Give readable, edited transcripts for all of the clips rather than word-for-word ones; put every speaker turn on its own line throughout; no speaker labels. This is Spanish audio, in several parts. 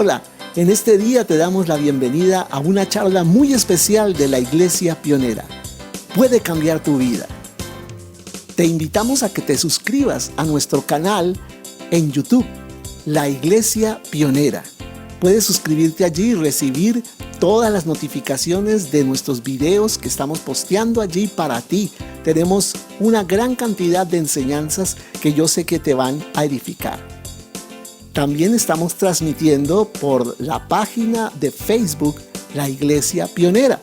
Hola, en este día te damos la bienvenida a una charla muy especial de la Iglesia Pionera. Puede cambiar tu vida. Te invitamos a que te suscribas a nuestro canal en YouTube, La Iglesia Pionera. Puedes suscribirte allí y recibir todas las notificaciones de nuestros videos que estamos posteando allí para ti. Tenemos una gran cantidad de enseñanzas que yo sé que te van a edificar. También estamos transmitiendo por la página de Facebook La Iglesia Pionera.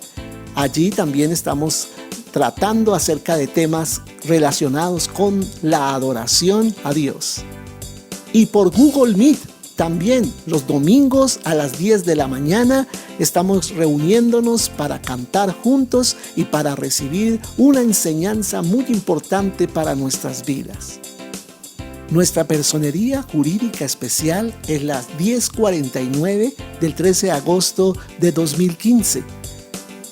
Allí también estamos tratando acerca de temas relacionados con la adoración a Dios. Y por Google Meet también los domingos a las 10 de la mañana estamos reuniéndonos para cantar juntos y para recibir una enseñanza muy importante para nuestras vidas. Nuestra personería jurídica especial es la 1049 del 13 de agosto de 2015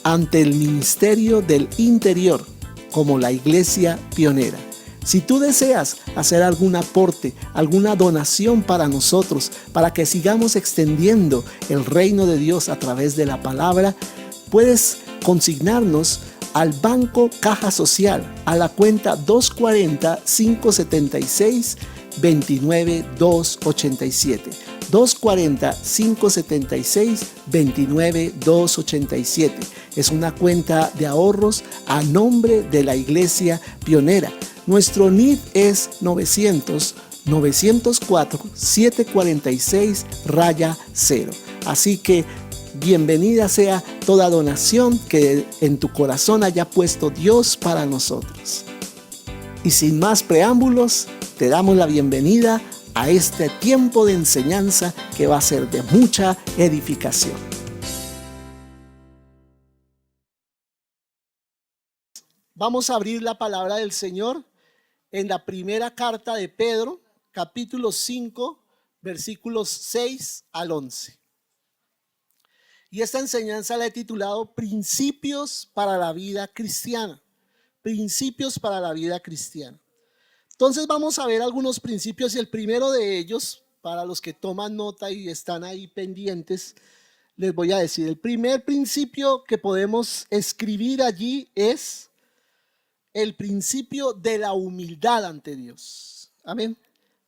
ante el Ministerio del Interior como la Iglesia Pionera. Si tú deseas hacer algún aporte, alguna donación para nosotros, para que sigamos extendiendo el reino de Dios a través de la palabra, puedes consignarnos al Banco Caja Social a la cuenta 240-576-29-287. 240-576-29-287. Es una cuenta de ahorros a nombre de la Iglesia Pionera. Nuestro NID es 900-904-746-0. Así que bienvenida sea toda donación que en tu corazón haya puesto Dios para nosotros. Y sin más preámbulos, te damos la bienvenida a este tiempo de enseñanza que va a ser de mucha edificación. Vamos a abrir la palabra del Señor en la primera carta de Pedro, capítulo 5, versículos 6 al 11. Y esta enseñanza la he titulado Principios para la vida cristiana. Principios para la vida cristiana. Entonces vamos a ver algunos principios y el primero de ellos, para los que toman nota y están ahí pendientes, les voy a decir, el primer principio que podemos escribir allí es el principio de la humildad ante Dios. Amén.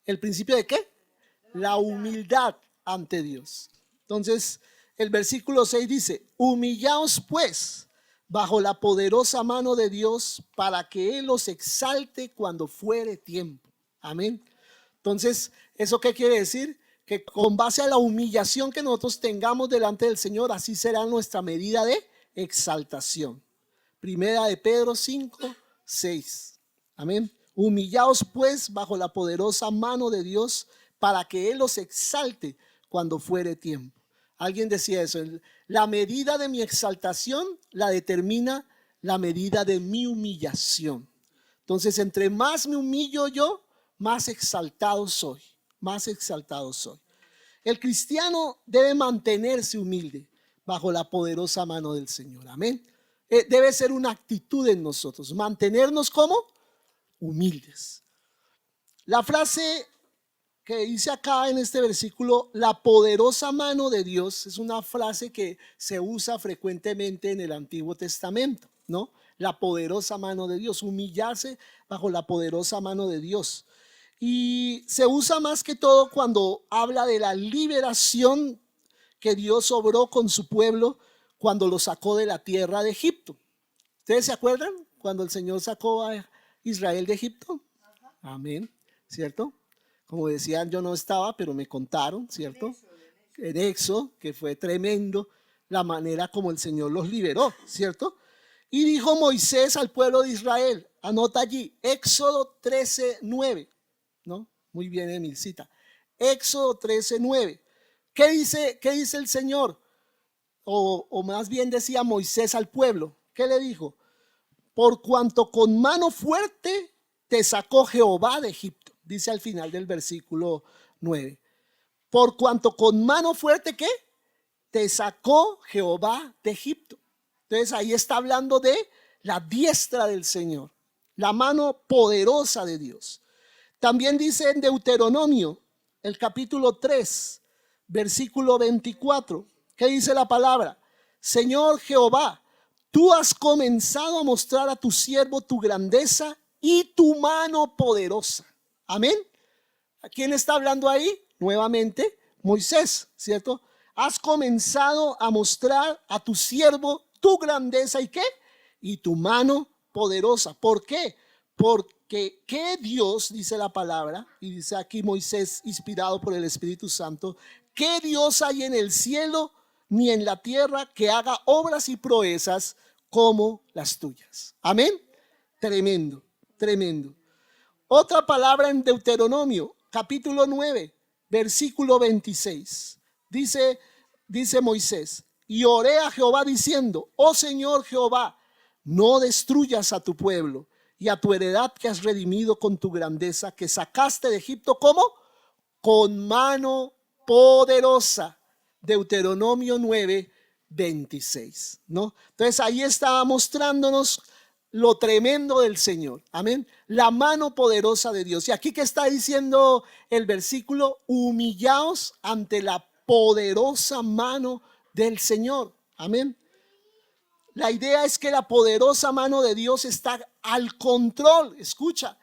¿El principio de qué? La humildad ante Dios. Entonces, el versículo 6 dice, humillaos pues bajo la poderosa mano de Dios para que Él os exalte cuando fuere tiempo. Amén. Entonces, ¿eso qué quiere decir? Que con base a la humillación que nosotros tengamos delante del Señor, así será nuestra medida de exaltación. Primera de Pedro 5, 6. Amén. Humillaos pues bajo la poderosa mano de Dios para que Él os exalte cuando fuere tiempo. Alguien decía eso, la medida de mi exaltación la determina la medida de mi humillación. Entonces, entre más me humillo yo, más exaltado soy, más exaltado soy. El cristiano debe mantenerse humilde bajo la poderosa mano del Señor. Amén. Debe ser una actitud en nosotros, mantenernos como humildes. La frase que dice acá en este versículo, la poderosa mano de Dios, es una frase que se usa frecuentemente en el Antiguo Testamento, ¿no? La poderosa mano de Dios, humillarse bajo la poderosa mano de Dios. Y se usa más que todo cuando habla de la liberación que Dios obró con su pueblo cuando lo sacó de la tierra de Egipto. ¿Ustedes se acuerdan cuando el Señor sacó a Israel de Egipto? Amén, ¿cierto? Como decían, yo no estaba, pero me contaron, ¿cierto? En Éxodo, que fue tremendo la manera como el Señor los liberó, ¿cierto? Y dijo Moisés al pueblo de Israel, anota allí, Éxodo 13:9, ¿no? Muy bien, Emilcita. Éxodo 13:9. ¿Qué dice el Señor? O más bien decía Moisés al pueblo. ¿Qué le dijo? Por cuanto con mano fuerte te sacó Jehová de Egipto. Dice al final del versículo 9. Por cuanto con mano fuerte, ¿qué? Te sacó Jehová de Egipto. Entonces ahí está hablando de la diestra del Señor, la mano poderosa de Dios. También dice en Deuteronomio, el capítulo 3, versículo 24. ¿Qué dice la palabra? Señor Jehová, tú has comenzado a mostrar a tu siervo tu grandeza y tu mano poderosa. Amén. ¿A quién está hablando ahí? Nuevamente, Moisés, ¿cierto? Has comenzado a mostrar a tu siervo tu grandeza y ¿qué? Y tu mano poderosa. ¿Por qué? Porque ¿qué Dios, dice la palabra, y dice aquí Moisés inspirado por el Espíritu Santo, ¿qué Dios hay en el cielo ni en la tierra que haga obras y proezas como las tuyas? Amén. Tremendo, tremendo. Otra palabra en Deuteronomio, capítulo 9, versículo 26. Dice Moisés, y oré a Jehová diciendo, oh Señor Jehová, no destruyas a tu pueblo y a tu heredad que has redimido con tu grandeza, que sacaste de Egipto, ¿cómo? Con mano poderosa. Deuteronomio 9, 26, ¿no? Entonces ahí estaba mostrándonos lo tremendo del Señor, amén, la mano poderosa de Dios. Y aquí que está diciendo el versículo, humillaos ante la poderosa mano del Señor, amén. La idea es que la poderosa mano de Dios está al control, escucha,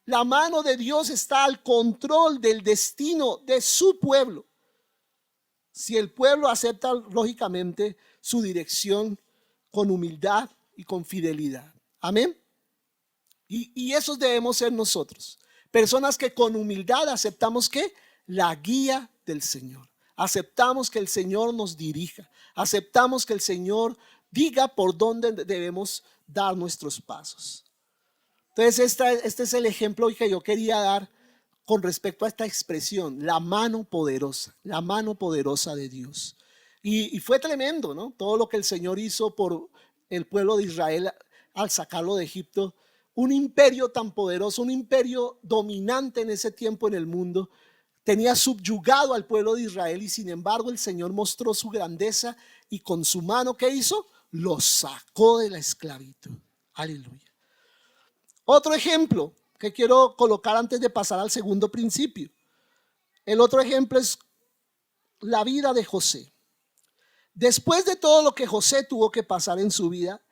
la mano de Dios está al control del destino de su pueblo. Si el pueblo acepta lógicamente su dirección con humildad y con fidelidad. Amén. Y esos debemos ser nosotros. Personas que con humildad aceptamos ¿qué? La guía del Señor. Aceptamos que el Señor nos dirija. Aceptamos que el Señor diga por dónde debemos dar nuestros pasos. Entonces este es el ejemplo que yo quería dar con respecto a esta expresión, la mano poderosa de Dios. Y fue tremendo, ¿no? Todo lo que el Señor hizo por el pueblo de Israel al sacarlo de Egipto. Un imperio tan poderoso, un imperio dominante en ese tiempo en el mundo, tenía subyugado al pueblo de Israel y sin embargo el Señor mostró su grandeza y con su mano, ¿qué hizo? Los sacó de la esclavitud. Aleluya. Otro ejemplo que quiero colocar antes de pasar al segundo principio. El otro ejemplo es la vida de José. Después de todo lo que José tuvo que pasar en su vida,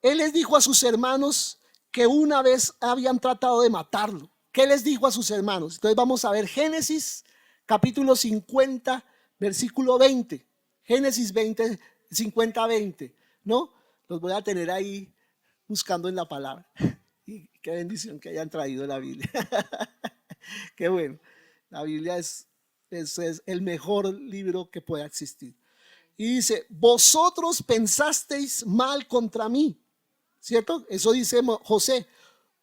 él les dijo a sus hermanos que una vez habían tratado de matarlo. ¿Qué les dijo a sus hermanos? Entonces vamos a ver Génesis capítulo 50, versículo 20. Génesis 20, 50, 20, ¿no? Los voy a tener ahí buscando en la palabra. Y qué bendición que hayan traído la Biblia. Qué bueno. La Biblia es el mejor libro que pueda existir. Y dice, vosotros pensasteis mal contra mí, ¿cierto? Eso dice José.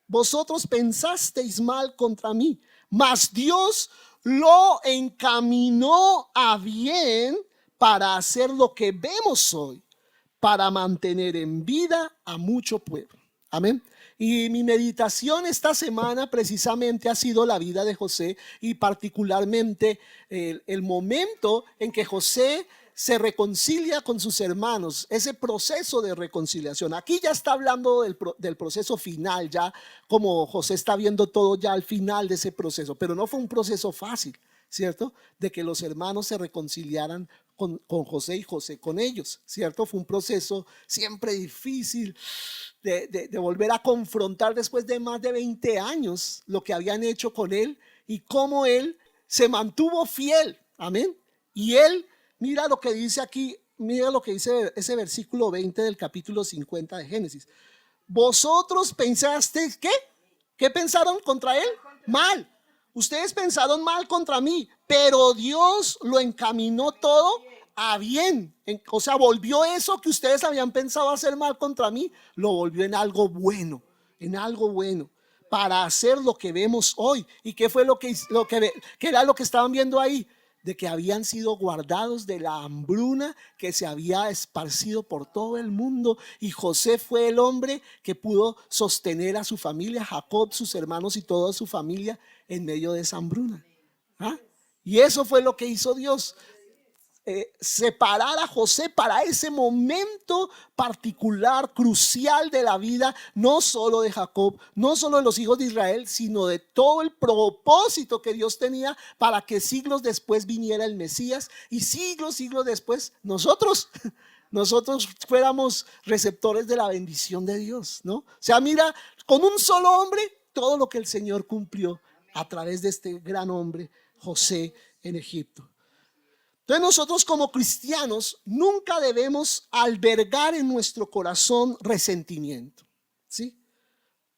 Vosotros pensasteis mal contra mí, mas Dios lo encaminó a bien para hacer lo que vemos hoy, para mantener en vida a mucho pueblo. Amén. Y mi meditación esta semana precisamente ha sido la vida de José y particularmente el momento en que José se reconcilia con sus hermanos, ese proceso de reconciliación. Aquí ya está hablando del proceso final, ya como José está viendo todo ya al final de ese proceso, pero no fue un proceso fácil, ¿cierto? De que los hermanos se reconciliaran con José y José con ellos, ¿cierto? Fue un proceso siempre difícil de volver a confrontar después de más de 20 años lo que habían hecho con él y cómo él se mantuvo fiel, amén. Y él, mira lo que dice aquí, mira lo que dice ese versículo 20 del capítulo 50 de Génesis. Vosotros pensasteis, ¿qué? ¿Qué pensaron contra él? Mal. Ustedes pensaron mal contra mí, pero Dios lo encaminó todo a bien. O sea, volvió eso que ustedes habían pensado hacer mal contra mí, lo volvió en algo bueno, para hacer lo que vemos hoy. ¿Y qué fue qué era lo que estaban viendo ahí? De que habían sido guardados de la hambruna que se había esparcido por todo el mundo. Y José fue el hombre que pudo sostener a su familia, Jacob, sus hermanos y toda su familia en medio de esa hambruna. ¿Ah? Y eso fue lo que hizo Dios. separar a José para ese momento particular, crucial de la vida, no solo de Jacob, no solo de los hijos de Israel, sino de todo el propósito que Dios tenía para que siglos después viniera el Mesías y siglos después nosotros fuéramos receptores de la bendición de Dios, ¿no? O sea, mira, con un solo hombre, todo lo que el Señor cumplió a través de este gran hombre, José, en Egipto. Entonces nosotros como cristianos nunca debemos albergar en nuestro corazón resentimiento, ¿sí?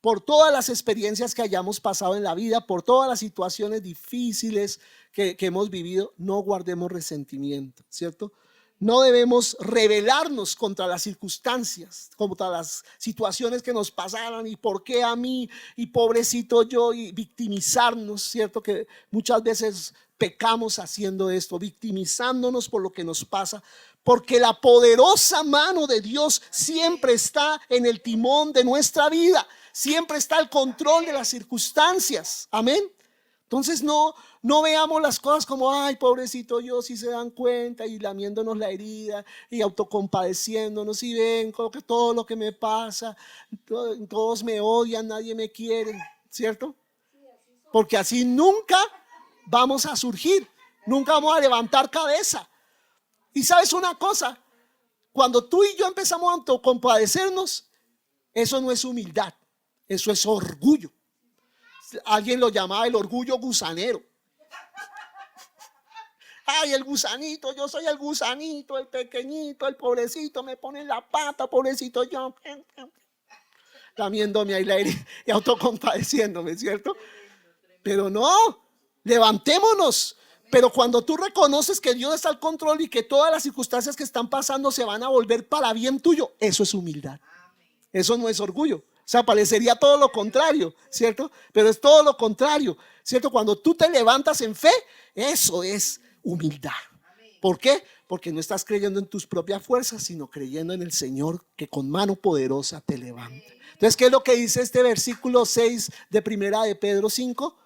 Por todas las experiencias que hayamos pasado en la vida, por todas las situaciones difíciles que hemos vivido, no guardemos resentimiento, ¿cierto? No debemos rebelarnos contra las circunstancias, contra las situaciones que nos pasaron y por qué a mí y pobrecito yo, y victimizarnos, ¿cierto? Que muchas veces pecamos haciendo esto, victimizándonos por lo que nos pasa, porque la poderosa mano de Dios siempre está en el timón de nuestra vida, siempre está el control de las circunstancias, amén. Entonces no veamos las cosas como, ay, pobrecito yo, si se dan cuenta, y lamiéndonos la herida y autocompadeciéndonos, y ven que todo lo que me pasa, todos me odian, nadie me quiere, ¿cierto? Porque así nunca vamos a surgir, nunca vamos a levantar cabeza. Y sabes una cosa, cuando tú y yo empezamos a autocompadecernos, eso no es humildad, eso es orgullo. Alguien lo llamaba el orgullo gusanero. Ay, el gusanito, yo soy el gusanito, el pequeñito, el pobrecito, me pone en la pata, pobrecito yo, lamiéndome ahí la herida y autocompadeciéndome, ¿cierto? Pero no, levantémonos. Pero cuando tú reconoces que Dios está al control y que todas las circunstancias que están pasando se van a volver para bien tuyo, eso es humildad. Eso no es orgullo. O sea, parecería todo lo contrario, ¿cierto? Pero es todo lo contrario, ¿cierto? Cuando tú te levantas en fe, eso es humildad. ¿Por qué? Porque no estás creyendo en tus propias fuerzas, sino creyendo en el Señor que con mano poderosa te levanta. Entonces, ¿qué es lo que dice este versículo 6 de primera de Pedro 5?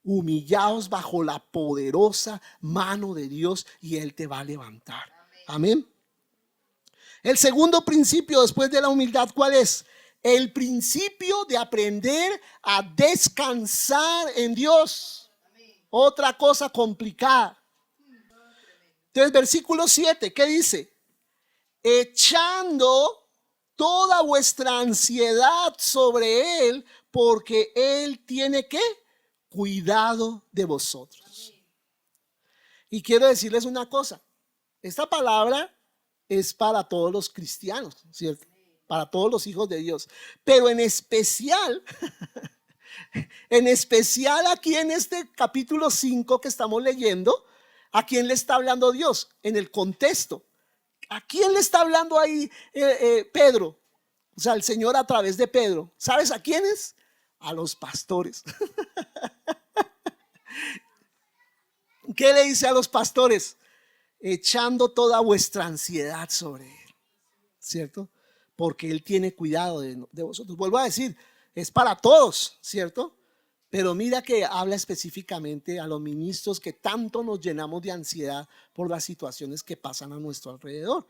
Humillaos bajo la poderosa mano de Dios y Él te va a levantar. Amén. El segundo principio después de la humildad, ¿cuál es? El principio de aprender a descansar en Dios. Otra cosa complicada. Entonces, versículo 7, ¿qué dice? Echando toda vuestra ansiedad sobre Él, porque Él tiene ¿qué? Cuidado de vosotros. Y quiero decirles una cosa. Esta palabra es para todos los cristianos, ¿cierto? Para todos los hijos de Dios. Pero en especial aquí en este capítulo 5 que estamos leyendo, ¿a quién le está hablando Dios? En el contexto. ¿A quién le está hablando ahí Pedro? O sea, el Señor a través de Pedro. ¿Sabes a quiénes? A los pastores. ¿Qué le dice a los pastores? Echando toda vuestra ansiedad sobre Él, ¿cierto? Porque Él tiene cuidado de vosotros. Vuelvo a decir, es para todos, ¿cierto? Pero mira que habla específicamente a los ministros que tanto nos llenamos de ansiedad por las situaciones que pasan a nuestro alrededor.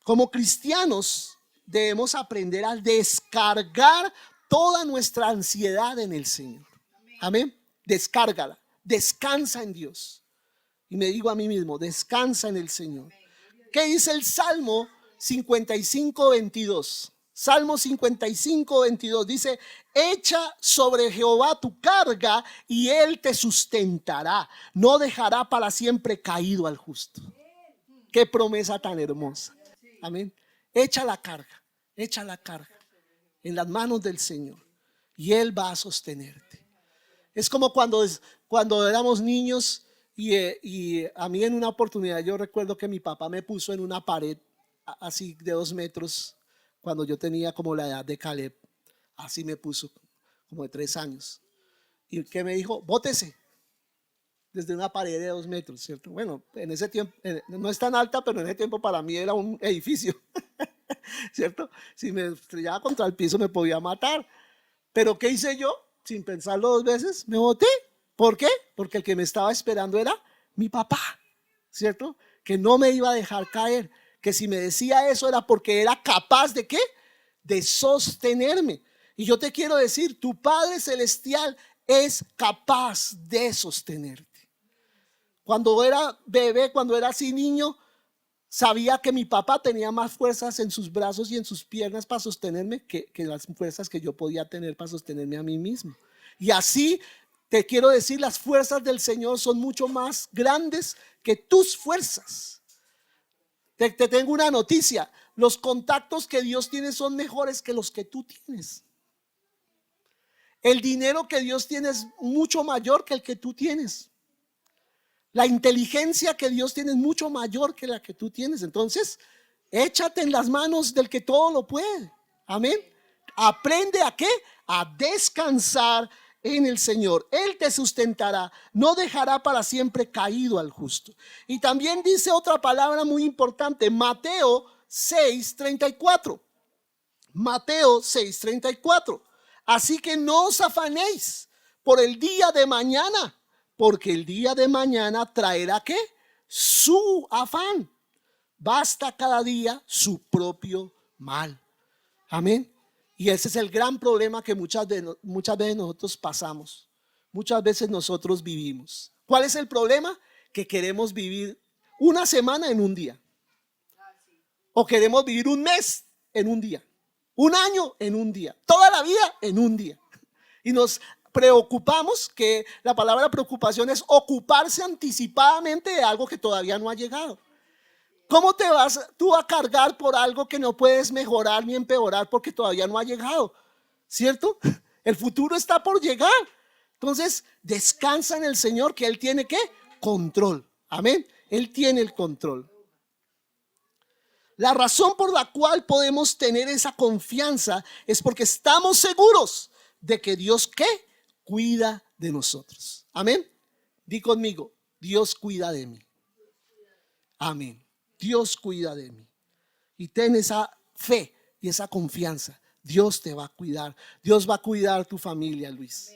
Como cristianos debemos aprender a descargar toda nuestra ansiedad en el Señor. Amén. Descárgala, descansa en Dios. Y me digo a mí mismo, descansa en el Señor. ¿Qué dice el Salmo 55, 22? Salmo 55, 22 dice: echa sobre Jehová tu carga y Él te sustentará. No dejará para siempre caído al justo. Qué promesa tan hermosa. Amén. Echa la carga en las manos del Señor y Él va a sostenerte. Es como cuando éramos niños. Y a mí en una oportunidad yo recuerdo que mi papá me puso en una pared así de 2 metros cuando yo tenía como la edad de Caleb. Así me puso, como de 3 años. Y que me dijo, bótese desde una pared de 2 metros, ¿cierto? Bueno, en ese tiempo, no es tan alta, pero en ese tiempo para mí era un edificio, ¿cierto? Si me estrellaba contra el piso me podía matar. Pero ¿qué hice yo? Sin pensarlo 2 veces, me boté. ¿Por qué? Porque el que me estaba esperando era mi papá, ¿cierto? que no me iba a dejar caer, que si me decía eso era porque era capaz ¿de qué? De sostenerme. Y yo te quiero decir, tu Padre Celestial es capaz de sostenerte. Cuando era bebé, cuando era así niño, sabía que mi papá tenía más fuerzas en sus brazos y en sus piernas para sostenerme que las fuerzas que yo podía tener para sostenerme a mí mismo. Y así te quiero decir, las fuerzas del Señor son mucho más grandes que tus fuerzas. Te tengo una noticia: los contactos que Dios tiene son mejores que los que tú tienes. El dinero que Dios tiene es mucho mayor que el que tú tienes. La inteligencia que Dios tiene es mucho mayor que la que tú tienes. Entonces, échate en las manos del que todo lo puede. Amén. Aprende ¿a qué? A descansar en el Señor. Él te sustentará, no dejará para siempre caído al justo. Y también dice otra palabra muy importante, Mateo 6:34. Mateo 6:34. Así que no os afanéis por el día de mañana, porque el día de mañana traerá ¿qué? Su afán. Basta cada día su propio mal. Amén. Y ese es el gran problema que muchas veces nosotros pasamos. Muchas veces nosotros vivimos. ¿Cuál es el problema? Que queremos vivir una semana en un día. O queremos vivir un mes en un día. Un año en un día. Toda la vida en un día. Y nos preocupamos, que la palabra preocupación es ocuparse anticipadamente de algo que todavía no ha llegado. ¿Cómo te vas tú a cargar por algo que no puedes mejorar ni empeorar porque todavía no ha llegado? ¿Cierto? El futuro está por llegar. Entonces, descansa en el Señor, que Él tiene ¿qué? Control. Amén. Él tiene el control. La razón por la cual podemos tener esa confianza es porque estamos seguros de que Dios ¿qué? Cuida de nosotros. Amén. Di conmigo, Dios cuida de mí. Amén. Dios cuida de mí. Y ten esa fe y esa confianza. Dios te va a cuidar. Dios va a cuidar tu familia, Luis.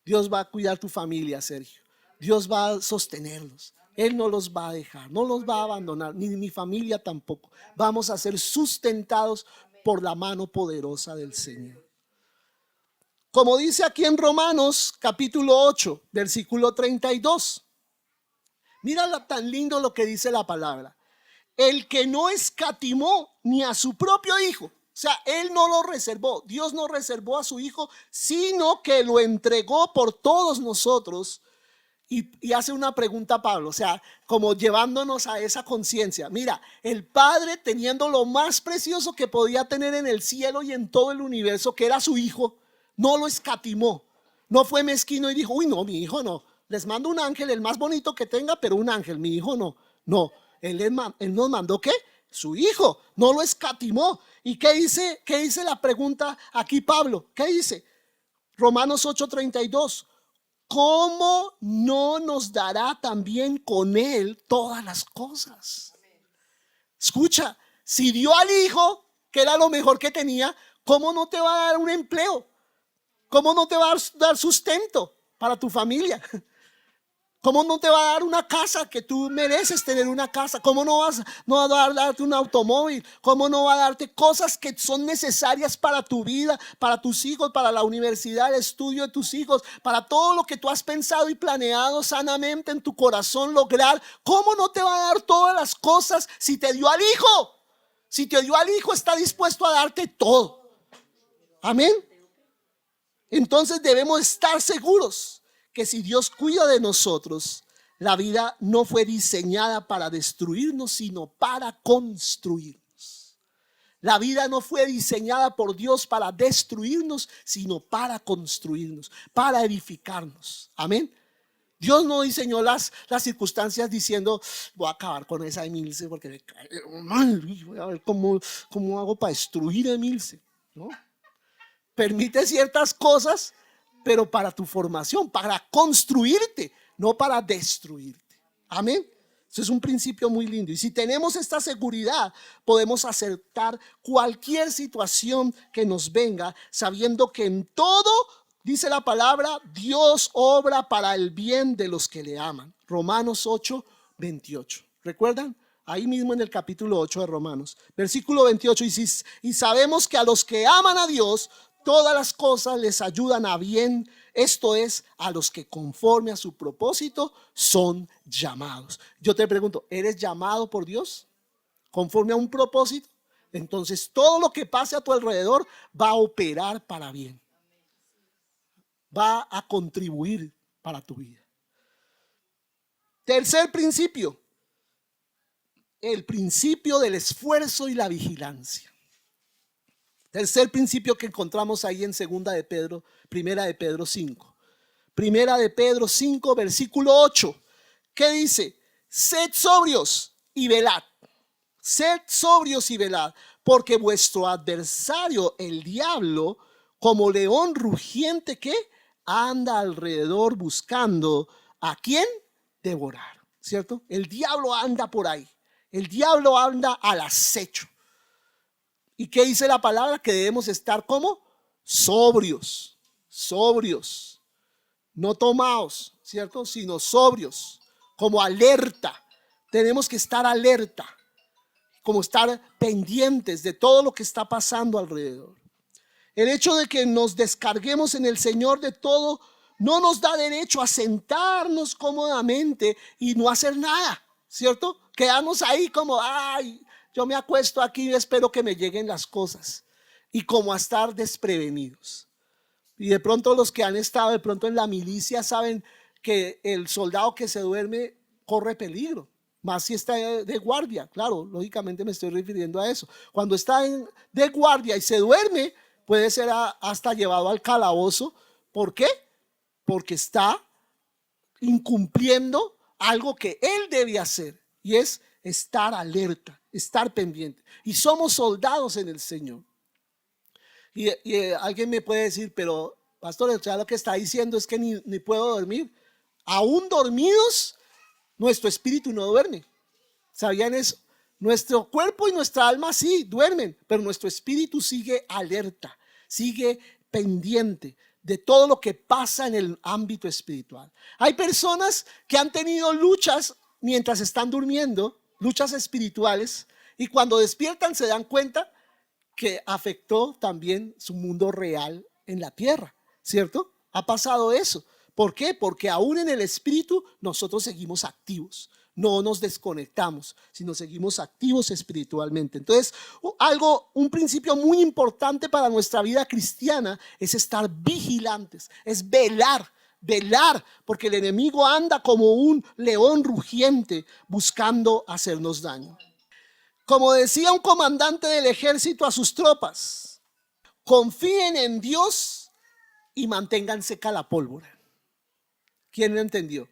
Dios va a cuidar tu familia, Sergio. Dios va a sostenerlos. Él no los va a dejar, no los va a abandonar, ni mi familia tampoco. Vamos a ser sustentados por la mano poderosa del Señor. Como dice aquí en Romanos capítulo 8, versículo 32. Mira tan lindo lo que dice la palabra. El que no escatimó ni a su propio hijo, o sea, Él no lo reservó, Dios no reservó a su hijo, sino que lo entregó por todos nosotros. Y hace una pregunta a Pablo, o sea, como llevándonos a esa conciencia. Mira, el Padre, teniendo lo más precioso que podía tener en el cielo y en todo el universo, que era su hijo, no lo escatimó. No fue mezquino y dijo, uy, no, mi hijo no. Les mando un ángel, el más bonito que tenga, pero un ángel, mi hijo no. No, él nos mandó ¿qué? Su hijo, no lo escatimó. ¿Y qué dice la pregunta aquí Pablo? ¿Qué dice? Romanos 8:32. ¿Cómo no nos dará también con Él todas las cosas? Escucha, si dio al hijo, que era lo mejor que tenía, ¿cómo no te va a dar un empleo? ¿Cómo no te va a dar sustento para tu familia? ¿Cómo no te va a dar una casa, que tú mereces tener una casa? ¿Cómo no va a darte un automóvil? ¿Cómo no va a darte cosas que son necesarias para tu vida, para tus hijos, para la universidad, el estudio de tus hijos, para todo lo que tú has pensado y planeado sanamente en tu corazón lograr? ¿Cómo no te va a dar todas las cosas si te dio al hijo? Si te dio al hijo, está dispuesto a darte todo. Amén. Entonces debemos estar seguros que si Dios cuida de nosotros, la vida no fue diseñada para destruirnos, sino para construirnos. La vida no fue diseñada por Dios para destruirnos, sino para construirnos, para edificarnos. Amén. Dios no diseñó las circunstancias diciendo, voy a acabar con esa Emilce porque me cae mal, voy a ver cómo hago para destruir a Emilce. ¿No? Permite ciertas cosas, pero para tu formación, para construirte, no para destruirte. Amén. Eso es un principio muy lindo. Y si tenemos esta seguridad, podemos aceptar cualquier situación que nos venga, sabiendo que en todo, dice la palabra, Dios obra para el bien de los que le aman. Romanos 8:28. ¿Recuerdan? ahí mismo en el capítulo 8 de Romanos, versículo 28, y sabemos que a los que aman a Dios, todas las cosas les ayudan a bien, esto es, a los que conforme a su propósito son llamados. Yo te pregunto, ¿eres llamado por Dios conforme a un propósito? Entonces todo lo que pase a tu alrededor va a operar para bien, va a contribuir para tu vida. Tercer principio, el principio del esfuerzo y la vigilancia. Tercer principio que encontramos ahí en Primera de Pedro 5. Primera de Pedro 5, versículo 8. ¿Qué dice? Sed sobrios y velad. Sed sobrios y velad, porque vuestro adversario, el diablo, como león rugiente que anda alrededor buscando a quién devorar, ¿cierto? El diablo anda por ahí. El diablo anda al acecho. ¿Y qué dice la palabra? Que debemos estar como sobrios, sobrios, no tomados, ¿cierto? Sino sobrios, como alerta. Tenemos que estar alerta, como estar pendientes de todo lo que está pasando alrededor. El hecho de que nos descarguemos en el Señor de todo no nos da derecho a sentarnos cómodamente y no hacer nada, ¿cierto? Quedarnos ahí como, ay, yo me acuesto aquí y espero que me lleguen las cosas, y como a estar desprevenidos. Y de pronto los que han estado de pronto en la milicia saben que el soldado que se duerme corre peligro, más si está de guardia. Claro, lógicamente me estoy refiriendo a eso. Cuando está de guardia y se duerme, puede ser hasta llevado al calabozo. ¿Por qué? Porque está incumpliendo algo que él debe hacer, y es estar alerta, estar pendiente. Y somos soldados en el Señor. Y alguien me puede decir, pero pastor, o sea, lo que está diciendo es que ni puedo dormir. Aún dormidos, nuestro espíritu no duerme. ¿Sabían eso? Nuestro cuerpo y nuestra alma sí duermen, pero nuestro espíritu sigue alerta, sigue pendiente de todo lo que pasa en el ámbito espiritual. Hay personas que han tenido luchas mientras están durmiendo, luchas espirituales, y cuando despiertan se dan cuenta que afectó también su mundo real en la tierra, ¿cierto? Ha pasado eso. ¿Por qué? Porque aún en el espíritu nosotros seguimos activos. No nos desconectamos, sino seguimos activos espiritualmente. Entonces, un principio muy importante para nuestra vida cristiana es estar vigilantes, es velar, porque el enemigo anda como un león rugiente buscando hacernos daño. Como decía un comandante del ejército a sus tropas, confíen en Dios y mantengan seca la pólvora. ¿Quién lo entendió?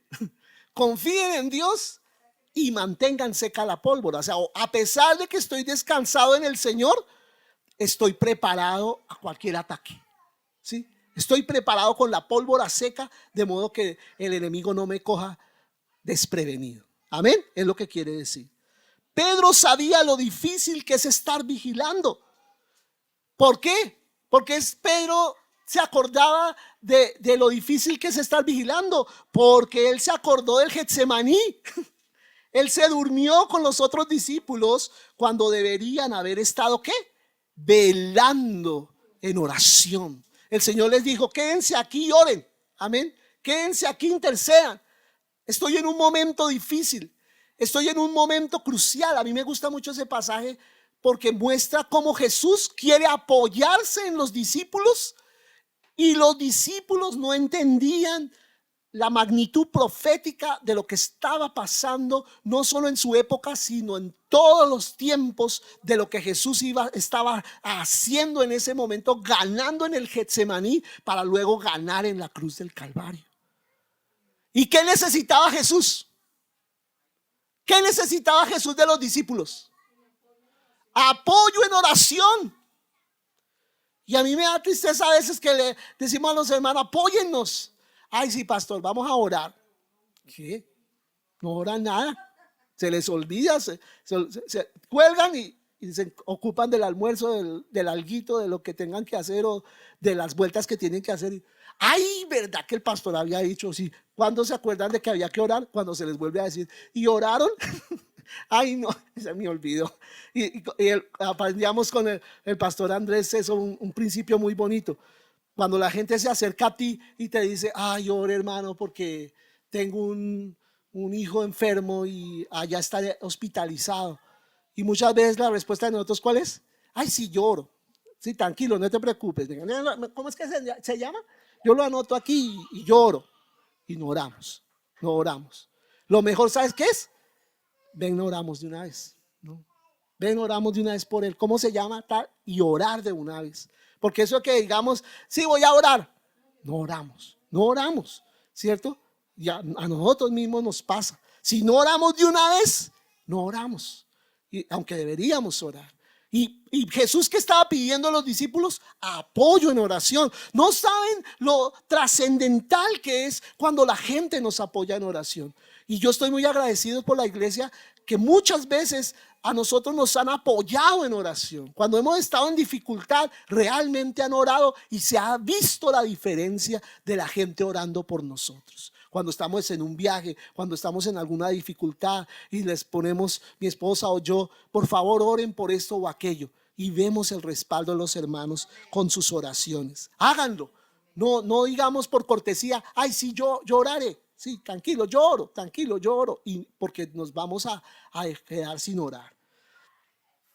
Confíen en Dios y mantengan seca la pólvora. O sea, a pesar de que estoy descansado en el Señor, estoy preparado a cualquier ataque, ¿sí? Estoy preparado con la pólvora seca, de modo que el enemigo no me coja desprevenido. Amén, es lo que quiere decir. Pedro sabía lo difícil que es estar vigilando. ¿Por qué? Porque Pedro se acordaba de lo difícil que es estar vigilando, porque él se acordó del Getsemaní. Él se durmió con los otros discípulos cuando deberían haber estado, ¿qué? Velando en oración. El Señor les dijo, quédense aquí y oren. Amén. Quédense aquí, intercedan. Estoy en un momento difícil. Estoy en un momento crucial. A mí me gusta mucho ese pasaje porque muestra cómo Jesús quiere apoyarse en los discípulos, y los discípulos no entendían la magnitud profética de lo que estaba pasando, no solo en su época, sino en todos los tiempos de lo que Jesús estaba haciendo en ese momento, ganando en el Getsemaní para luego ganar en la cruz del Calvario. ¿Y qué necesitaba Jesús? ¿Qué necesitaba Jesús de los discípulos? Apoyo en oración. Y a mí me da tristeza a veces que le decimos a los hermanos, apóyennos. Ay, sí, pastor, vamos a orar. ¿Qué? No oran nada. Se les olvida, se cuelgan y se ocupan del almuerzo, del alguito, de lo que tengan que hacer o de las vueltas que tienen que hacer. Ay, ¿verdad que el pastor había dicho? Sí. ¿Cuándo se acuerdan de que había que orar? Cuando se les vuelve a decir, ¿y oraron? Ay, no, se me olvidó. Aprendíamos con el pastor Andrés eso, un principio muy bonito. Cuando la gente se acerca a ti y te dice, ay, ore hermano porque tengo un hijo enfermo y allá está hospitalizado. Y muchas veces la respuesta de nosotros, ¿cuál es? Ay, sí, lloro. Sí, tranquilo, no te preocupes. ¿Cómo es que se llama? Yo lo anoto aquí y lloro. Y no oramos, no oramos. Lo mejor, ¿sabes qué es? Ven, oramos de una vez, ¿no? Ven, oramos de una vez por él. ¿Cómo se llama? Tal, y orar de una vez. Porque eso que digamos, sí, voy a orar. No oramos, no oramos, ¿cierto? Ya a nosotros mismos nos pasa. Si no oramos de una vez, no oramos. Y, aunque deberíamos orar. Y Jesús, que estaba pidiendo a los discípulos apoyo en oración. No saben lo trascendental que es cuando la gente nos apoya en oración. Y yo estoy muy agradecido por la iglesia que muchas veces a nosotros nos han apoyado en oración. Cuando hemos estado en dificultad, realmente han orado y se ha visto la diferencia de la gente orando por nosotros. Cuando estamos en un viaje, cuando estamos en alguna dificultad y les ponemos, mi esposa o yo, por favor oren por esto o aquello, y vemos el respaldo de los hermanos con sus oraciones. Háganlo. No digamos por cortesía, ay, sí, yo oraré. Sí, tranquilo, yo oro, y porque nos vamos a quedar sin orar.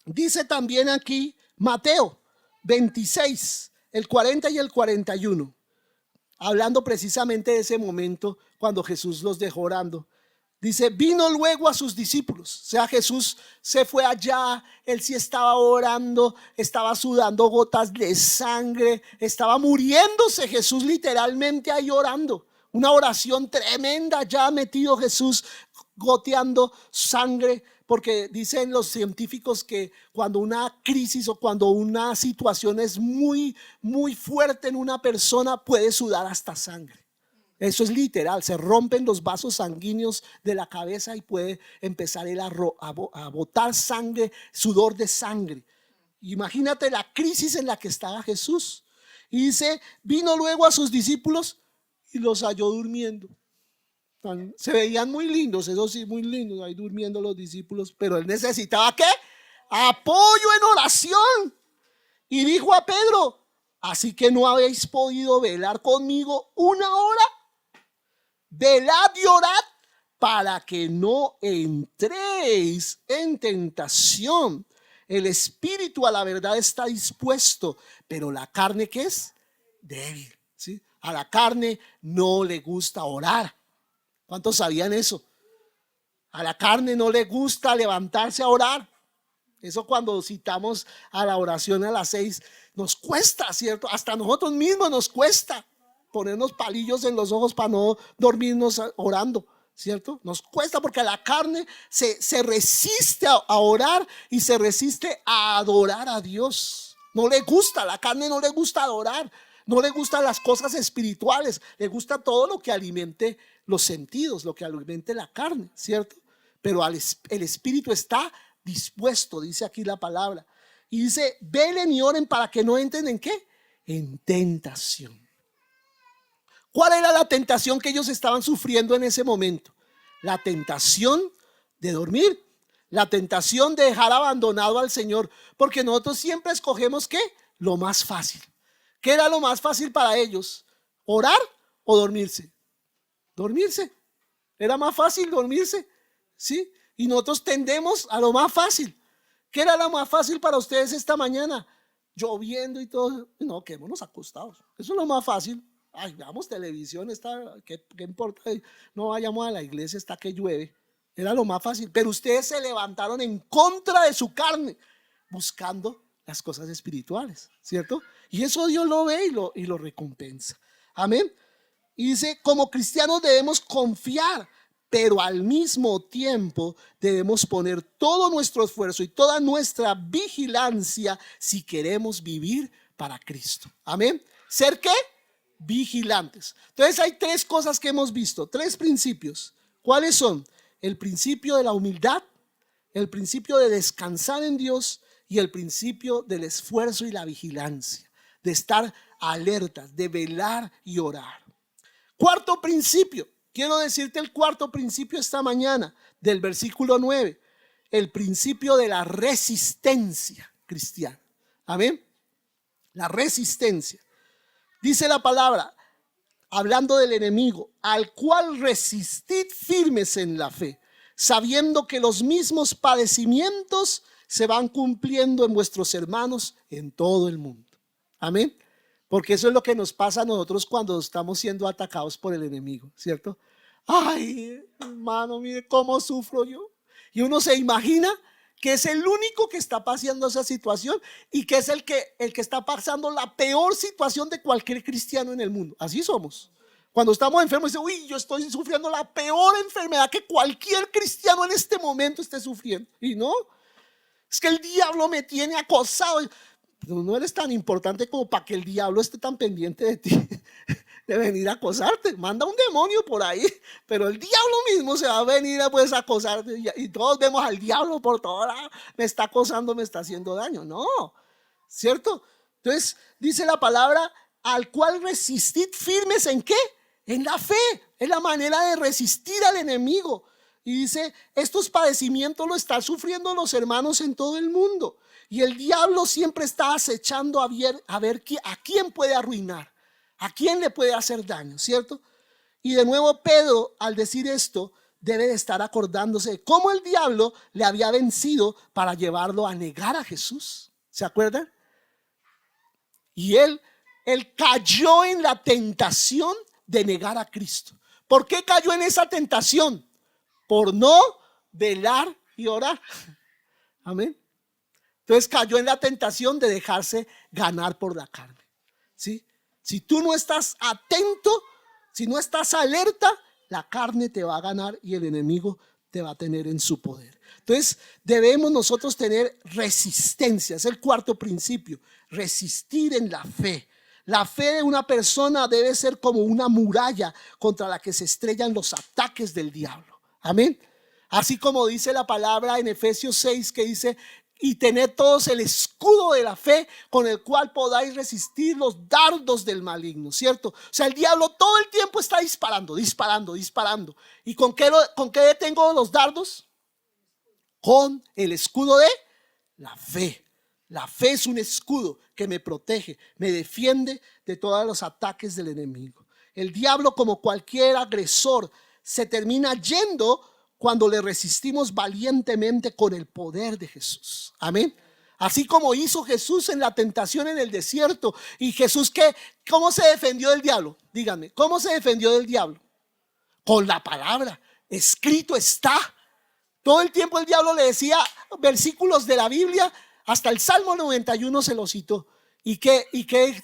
Dice también aquí Mateo 26, el 40 y el 41, hablando precisamente de ese momento cuando Jesús los dejó orando. Dice, vino luego a sus discípulos. O sea, Jesús se fue allá, él sí estaba orando, estaba sudando gotas de sangre, estaba muriéndose Jesús literalmente ahí orando. Una oración tremenda, ya ha metido Jesús goteando sangre, porque dicen los científicos que cuando una crisis o cuando una situación es muy, muy fuerte en una persona, puede sudar hasta sangre. Eso es literal, se rompen los vasos sanguíneos de la cabeza y puede empezar él a botar sangre, sudor de sangre. Imagínate la crisis en la que estaba Jesús. Y dice, vino luego a sus discípulos y los halló durmiendo. Se veían muy lindos, eso sí, muy lindos, ahí durmiendo los discípulos, pero él necesitaba ¿qué? Apoyo en oración. Y dijo a Pedro, así que no habéis podido velar conmigo una hora. Velad y orad para que no entréis en tentación. El espíritu a la verdad está dispuesto, pero la carne, ¿qué es? Débil, ¿sí? A la carne no le gusta orar. ¿Cuántos sabían eso? A la carne no le gusta levantarse a orar. Eso cuando citamos a la oración a las 6 nos cuesta, ¿cierto? Hasta a nosotros mismos nos cuesta ponernos palillos en los ojos para no dormirnos orando, ¿cierto? Nos cuesta porque la carne se resiste a orar y se resiste a adorar a Dios. No le gusta, la carne no le gusta adorar, no le gustan las cosas espirituales, le gusta todo lo que alimente los sentidos, lo que alimente la carne, ¿cierto? Pero el espíritu está dispuesto, dice aquí la palabra. Y dice, velen y oren para que no entren ¿en qué? En tentación. ¿Cuál era la tentación que ellos estaban sufriendo en ese momento? La tentación de dormir, la tentación de dejar abandonado al Señor, porque nosotros siempre escogemos ¿qué? Lo más fácil. ¿Qué era lo más fácil para ellos? ¿Orar o dormirse? Dormirse. Era más fácil dormirse, ¿sí? Y nosotros tendemos a lo más fácil. ¿Qué era lo más fácil para ustedes esta mañana? Lloviendo y todo. No, quedémonos acostados. Eso es lo más fácil. Ay, veamos televisión, ¿qué importa? No vayamos a la iglesia hasta que llueve. Era lo más fácil. Pero ustedes se levantaron en contra de su carne, buscando las cosas espirituales, ¿cierto? Y eso Dios lo ve y lo recompensa. Amén. Y dice, como cristianos debemos confiar, pero al mismo tiempo debemos poner todo nuestro esfuerzo y toda nuestra vigilancia si queremos vivir para Cristo. Amén. ¿Ser qué? Vigilantes. Entonces hay tres cosas que hemos visto, tres principios. ¿Cuáles son? El principio de la humildad, el principio de descansar en Dios y el principio del esfuerzo y la vigilancia, de estar alertas, de velar y orar. Cuarto principio, quiero decirte el cuarto principio esta mañana del versículo 9. el principio de la resistencia cristiana. Amén. La resistencia. Dice la palabra, hablando del enemigo, al cual resistid firmes en la fe, sabiendo que los mismos padecimientos se van cumpliendo en vuestros hermanos en todo el mundo. Amén. Porque eso es lo que nos pasa a nosotros cuando estamos siendo atacados por el enemigo, ¿cierto? Ay, hermano, mire cómo sufro yo. Y uno se imagina que es el único que está pasando esa situación y que es el que está pasando la peor situación de cualquier cristiano en el mundo. Así somos. Cuando estamos enfermos, dice, uy, yo estoy sufriendo la peor enfermedad que cualquier cristiano en este momento esté sufriendo. Y no, es que el diablo me tiene acosado. Pero no eres tan importante como para que el diablo esté tan pendiente de ti, de venir a acosarte. Manda un demonio por ahí, pero el diablo mismo se va a venir a acosarte. Y todos vemos al diablo por todo lado. Me está acosando, me está haciendo daño. No, ¿cierto? Entonces dice la palabra, al cual resistid firmes ¿en qué? En la fe. Es la manera de resistir al enemigo. Y dice, estos padecimientos lo están sufriendo los hermanos en todo el mundo. Y el diablo siempre está acechando a ver a quién puede arruinar, a quién le puede hacer daño, ¿cierto? Y de nuevo Pedro, al decir esto, debe de estar acordándose de cómo el diablo le había vencido para llevarlo a negar a Jesús. ¿Se acuerdan? Y él cayó en la tentación de negar a Cristo. ¿Por qué cayó en esa tentación? Por no velar y orar. Amén. Entonces cayó en la tentación de dejarse ganar por la carne. ¿Sí? Si tú no estás atento, si no estás alerta, la carne te va a ganar y el enemigo te va a tener en su poder. Entonces debemos nosotros tener resistencia. Es el cuarto principio, resistir en la fe. La fe de una persona debe ser como una muralla contra la que se estrellan los ataques del diablo. Amén. Así como dice la palabra en Efesios 6, que dice, y tened todos el escudo de la fe con el cual podáis resistir los dardos del maligno, ¿cierto? O sea, el diablo todo el tiempo está disparando. ¿Y con qué detengo los dardos? Con el escudo de la fe. La fe es un escudo que me protege, me defiende de todos los ataques del enemigo. El diablo, como cualquier agresor, se termina yendo cuando le resistimos valientemente con el poder de Jesús. Amén. Así como hizo Jesús en la tentación en el desierto. Y Jesús, ¿cómo se defendió del diablo? Díganme, ¿cómo se defendió del diablo? Con la palabra. Escrito está. Todo el tiempo el diablo le decía versículos de la Biblia. Hasta el Salmo 91 se lo citó. ¿Y qué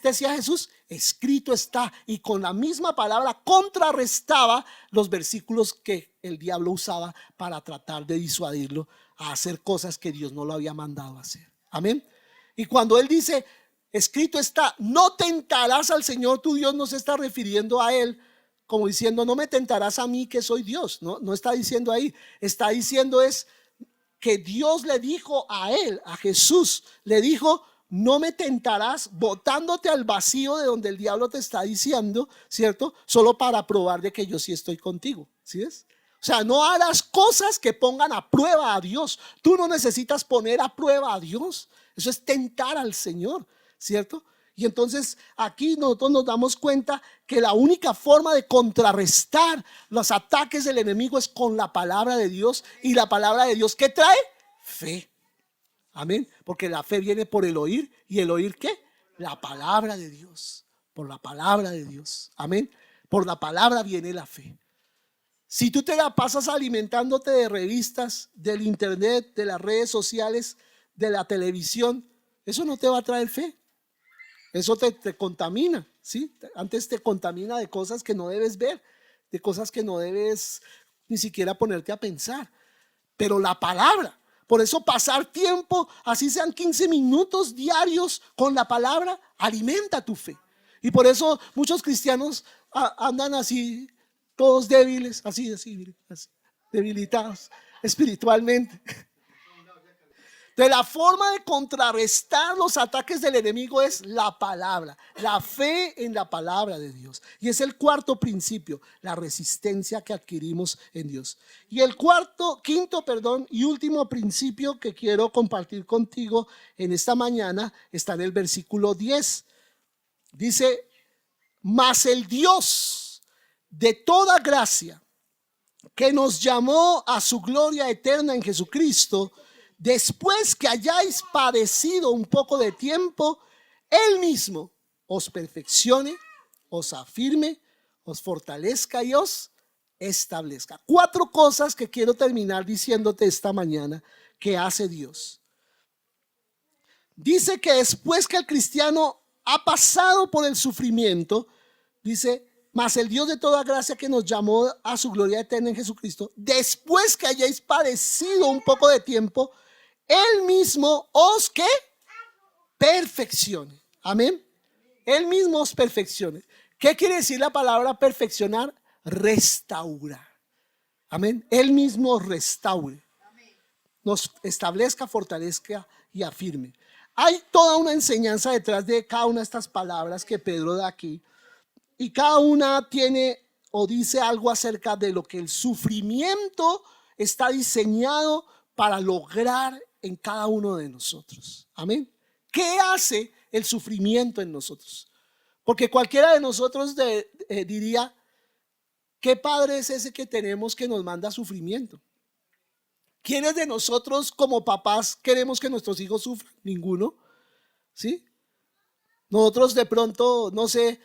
decía Jesús? Escrito está. Y con la misma palabra contrarrestaba los versículos que el diablo usaba para tratar de disuadirlo a hacer cosas que Dios no lo había mandado a hacer. Amén. Y cuando él dice, escrito está, no tentarás al Señor tu Dios, no se está refiriendo a él como diciendo, no me tentarás a mí que soy Dios. No está diciendo ahí. Está diciendo es que Dios le dijo a él, a Jesús, le dijo, no me tentarás, botándote al vacío de donde el diablo te está diciendo, ¿cierto? Solo para probar de que yo sí estoy contigo, ¿sí ves? O sea, no harás cosas que pongan a prueba a Dios. Tú no necesitas poner a prueba a Dios. Eso es tentar al Señor, ¿cierto? Y entonces aquí nosotros nos damos cuenta que la única forma de contrarrestar los ataques del enemigo es con la palabra de Dios. Y la palabra de Dios, ¿qué trae? Fe. Amén. Porque la fe viene por el oír. ¿Y el oír qué? La palabra de Dios. Por la palabra de Dios. Amén. Por la palabra viene la fe. Si tú te la pasas alimentándote de revistas, del internet, de las redes sociales, de la televisión, eso no te va a traer fe. Eso te contamina, ¿sí? Antes te contamina de cosas que no debes ver, de cosas que no debes ni siquiera ponerte a pensar. Pero la palabra, por eso pasar tiempo, así sean 15 minutos diarios con la palabra, alimenta tu fe. Y por eso muchos cristianos andan así, todos débiles, así, debilitados espiritualmente. Entonces, la forma de contrarrestar los ataques del enemigo es la palabra, la fe en la palabra de Dios. Y es el cuarto principio, la resistencia que adquirimos en Dios. Y el quinto y último principio que quiero compartir contigo en esta mañana está en el versículo 10. Dice: mas el Dios de toda gracia, que nos llamó a su gloria eterna en Jesucristo, después que hayáis padecido un poco de tiempo, Él mismo os perfeccione, os afirme, os fortalezca y os establezca. 4 cosas que quiero terminar diciéndote esta mañana que hace Dios. Dice que después que el cristiano ha pasado por el sufrimiento, dice: mas el Dios de toda gracia, que nos llamó a su gloria eterna en Jesucristo, después que hayáis padecido un poco de tiempo, Él mismo os que perfeccione. Amén. Él mismo os perfeccione. ¿Qué quiere decir la palabra perfeccionar? Restaurar. Amén. Él mismo os restaure, nos establezca, fortalezca y afirme. Hay toda una enseñanza detrás de cada una de estas palabras que Pedro da aquí, y cada una tiene o dice algo acerca de lo que el sufrimiento está diseñado para lograr en cada uno de nosotros. Amén. ¿Qué hace el sufrimiento en nosotros? Porque cualquiera de nosotros diría: ¿qué padre es ese que tenemos que nos manda sufrimiento? ¿Quiénes de nosotros como papás queremos que nuestros hijos sufran? Ninguno. ¿Sí? Nosotros de pronto, no sé,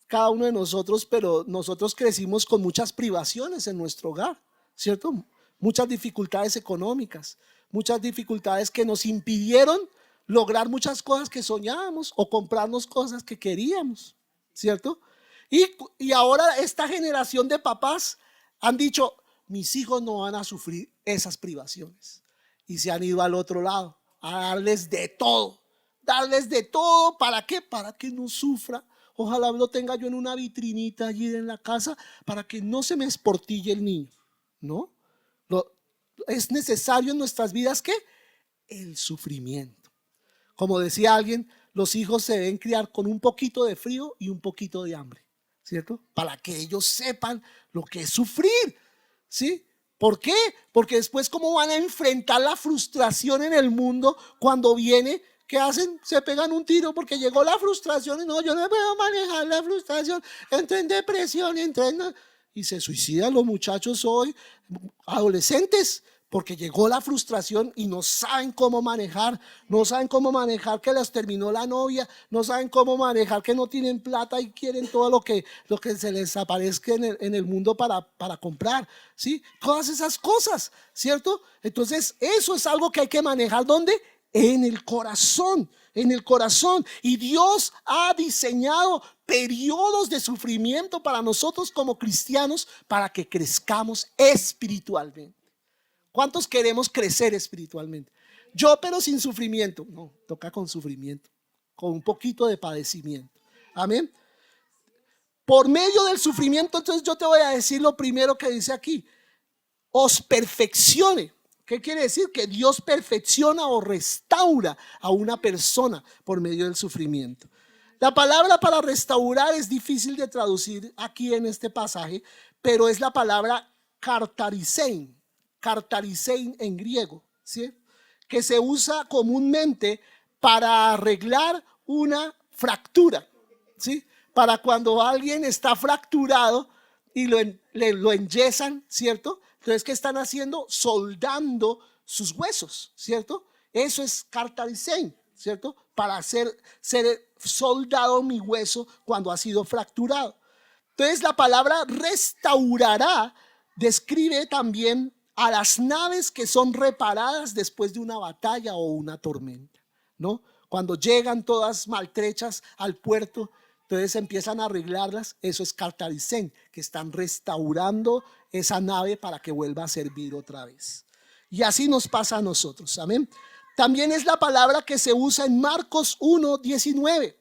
cada uno de nosotros, pero nosotros crecimos con muchas privaciones en nuestro hogar, ¿cierto? Muchas dificultades económicas, muchas dificultades que nos impidieron lograr muchas cosas que soñábamos o comprarnos cosas que queríamos, ¿cierto? Y ahora esta generación de papás han dicho: mis hijos no van a sufrir esas privaciones, y se han ido al otro lado a darles de todo. Darles de todo, ¿para qué? Para que no sufra. Ojalá lo tenga yo en una vitrinita allí en la casa para que no se me esportille el niño. ¿No? Es necesario en nuestras vidas que el sufrimiento. Como decía alguien, los hijos se deben criar con un poquito de frío y un poquito de hambre, ¿cierto? Para que ellos sepan lo que es sufrir, ¿sí? ¿Por qué? Porque después, ¿cómo van a enfrentar la frustración en el mundo cuando viene? ¿Qué hacen? Se pegan un tiro porque llegó la frustración y no, yo no puedo manejar la frustración, entro en depresión, y se suicidan los muchachos hoy, adolescentes, porque llegó la frustración y no saben cómo manejar, no saben cómo manejar que les terminó la novia, no saben cómo manejar que no tienen plata y quieren todo lo que se les aparezca en el mundo para comprar, ¿sí? Todas esas cosas, ¿cierto? Entonces eso es algo que hay que manejar. ¿Dónde? En el corazón, en el corazón. Y Dios ha diseñado periodos de sufrimiento para nosotros como cristianos para que crezcamos espiritualmente. ¿Cuántos queremos crecer espiritualmente? Yo, pero sin sufrimiento. No, toca con sufrimiento, con un poquito de padecimiento. Amén. Por medio del sufrimiento, entonces yo te voy a decir lo primero que dice aquí: os perfeccione. ¿Qué quiere decir? Que Dios perfecciona o restaura a una persona por medio del sufrimiento. La palabra para restaurar es difícil de traducir aquí en este pasaje, pero es la palabra kartarisein en griego, ¿sí? Que se usa comúnmente para arreglar una fractura, ¿sí? Para cuando alguien está fracturado y lo enyesan, ¿cierto? Entonces, ¿qué están haciendo? Soldando sus huesos, ¿cierto? Eso es kartarisein, ¿cierto? Para ser soldado mi hueso cuando ha sido fracturado. Entonces, la palabra restaurará describe también a las naves que son reparadas después de una batalla o una tormenta, ¿no? Cuando llegan todas maltrechas al puerto, entonces empiezan a arreglarlas. Eso es kartarisein, que están restaurando esa nave para que vuelva a servir otra vez. Y así nos pasa a nosotros, amén. También es la palabra que se usa en Marcos 1:19.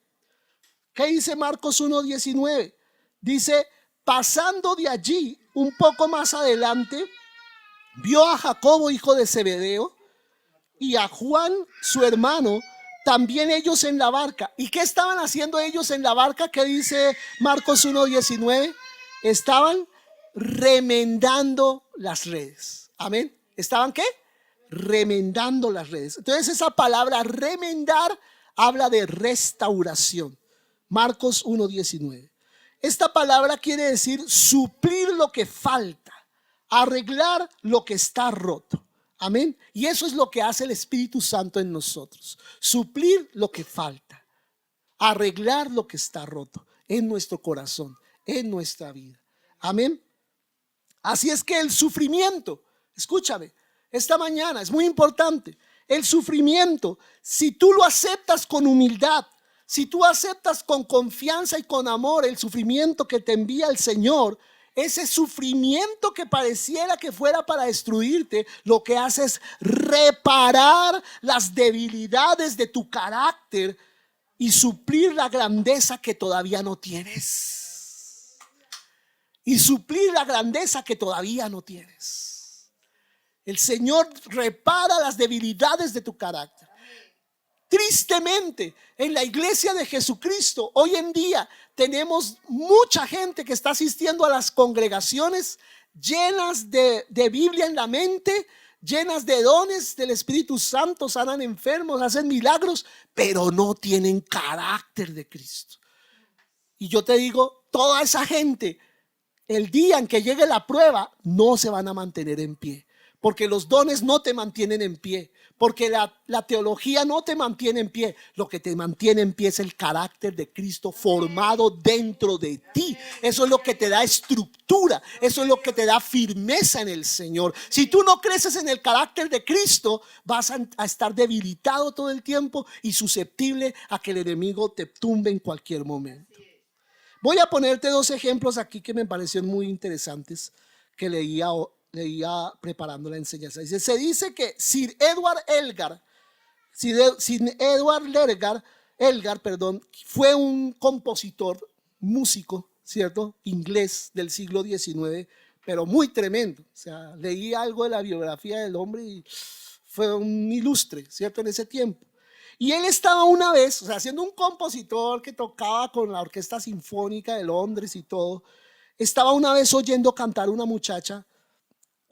¿Qué dice Marcos 1:19? Dice: pasando de allí un poco más adelante, vio a Jacobo, hijo de Zebedeo, y a Juan, su hermano, también ellos en la barca. ¿Y qué estaban haciendo ellos en la barca? ¿Qué dice Marcos 1:19? Estaban remendando las redes. Amén. ¿Estaban qué? Remendando las redes. Entonces esa palabra remendar habla de restauración. Marcos 1:19. Esta palabra quiere decir suplir lo que falta, arreglar lo que está roto. Amén. Y eso es lo que hace el Espíritu Santo en nosotros. Suplir lo que falta, arreglar lo que está roto en nuestro corazón, en nuestra vida. Amén. Así es que el sufrimiento, escúchame, esta mañana es muy importante. El sufrimiento, si tú lo aceptas con humildad, si tú aceptas con confianza y con amor el sufrimiento que te envía el Señor, ese sufrimiento que pareciera que fuera para destruirte, lo que hace es reparar las debilidades de tu carácter y suplir la grandeza que todavía no tienes. Y suplir la grandeza que todavía no tienes. El Señor repara las debilidades de tu carácter. Tristemente, en la iglesia de Jesucristo, hoy en día tenemos mucha gente que está asistiendo a las congregaciones llenas de Biblia en la mente, llenas de dones del Espíritu Santo, sanan enfermos, hacen milagros, pero no tienen carácter de Cristo. Y yo te digo, toda esa gente, el día en que llegue la prueba, no se van a mantener en pie. Porque los dones no te mantienen en pie. Porque la teología no te mantiene en pie. Lo que te mantiene en pie es el carácter de Cristo formado dentro de ti. Eso es lo que te da estructura. Eso es lo que te da firmeza en el Señor. Si tú no creces en el carácter de Cristo, vas a estar debilitado todo el tiempo y susceptible a que el enemigo te tumbe en cualquier momento. Voy a ponerte dos ejemplos aquí que me parecieron muy interesantes que leía preparando la enseñanza. Se dice que Sir Edward Elgar, fue un compositor, músico, ¿cierto? Inglés del siglo XIX, pero muy tremendo. O sea, leí algo de la biografía del hombre y fue un ilustre, ¿cierto? En ese tiempo. Y él estaba una vez, o sea, siendo un compositor que tocaba con la Orquesta Sinfónica de Londres y todo, estaba una vez oyendo cantar una muchacha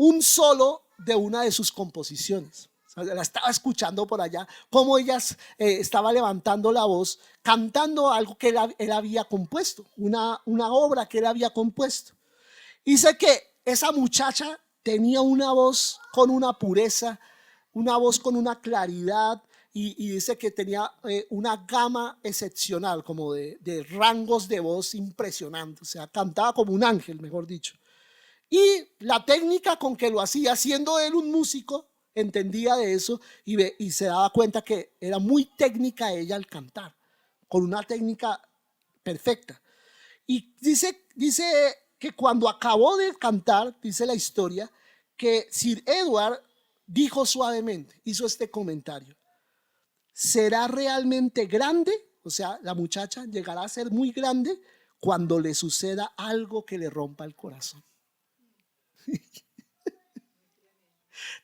un solo de una de sus composiciones. O sea, la estaba escuchando por allá, cómo ella estaba levantando la voz, cantando algo que él había compuesto, una obra que él había compuesto. Y dice que esa muchacha tenía una voz con una pureza, una voz con una claridad, y dice que tenía una gama excepcional, como de rangos de voz impresionantes. O sea, cantaba como un ángel, mejor dicho. Y la técnica con que lo hacía, siendo él un músico, entendía de eso y se daba cuenta que era muy técnica ella al cantar, con una técnica perfecta. Y dice que cuando acabó de cantar, dice la historia, que Sir Edward dijo suavemente, hizo este comentario: ¿será realmente grande? O sea, la muchacha llegará a ser muy grande cuando le suceda algo que le rompa el corazón.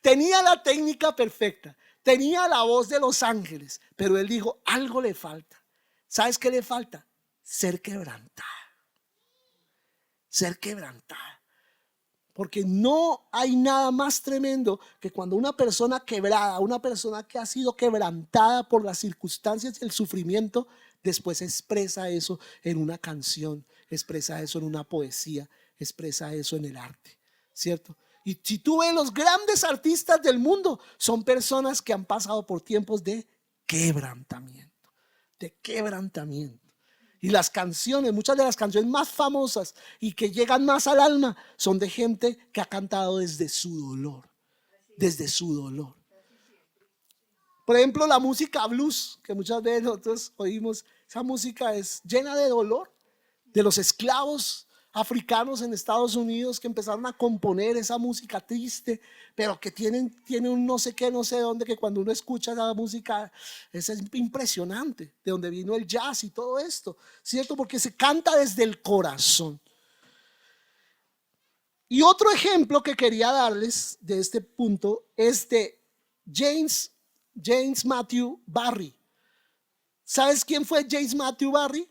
Tenía la técnica perfecta, tenía la voz de los ángeles, pero él dijo, algo le falta. ¿Sabes qué le falta? Ser quebrantada. Ser quebrantada. Porque no hay nada más tremendo que cuando una persona quebrada, una persona que ha sido quebrantada por las circunstancias y el sufrimiento, después expresa eso en una canción, expresa eso en una poesía, expresa eso en el arte, ¿cierto? Y si tú ves, los grandes artistas del mundo son personas que han pasado por tiempos de quebrantamiento, de quebrantamiento. Y las canciones, muchas de las canciones más famosas y que llegan más al alma, son de gente que ha cantado desde su dolor, desde su dolor. Por ejemplo, la música blues, que muchas veces nosotros oímos, esa música es llena de dolor, de los esclavos africanos en Estados Unidos que empezaron a componer esa música triste, pero que tiene un no sé qué, no sé dónde, que cuando uno escucha esa música es impresionante, de donde vino el jazz y todo esto, ¿cierto? Porque se canta desde el corazón. Y otro ejemplo que quería darles de este punto es de James James Matthew Barrie. ¿Sabes quién fue James Matthew Barrie?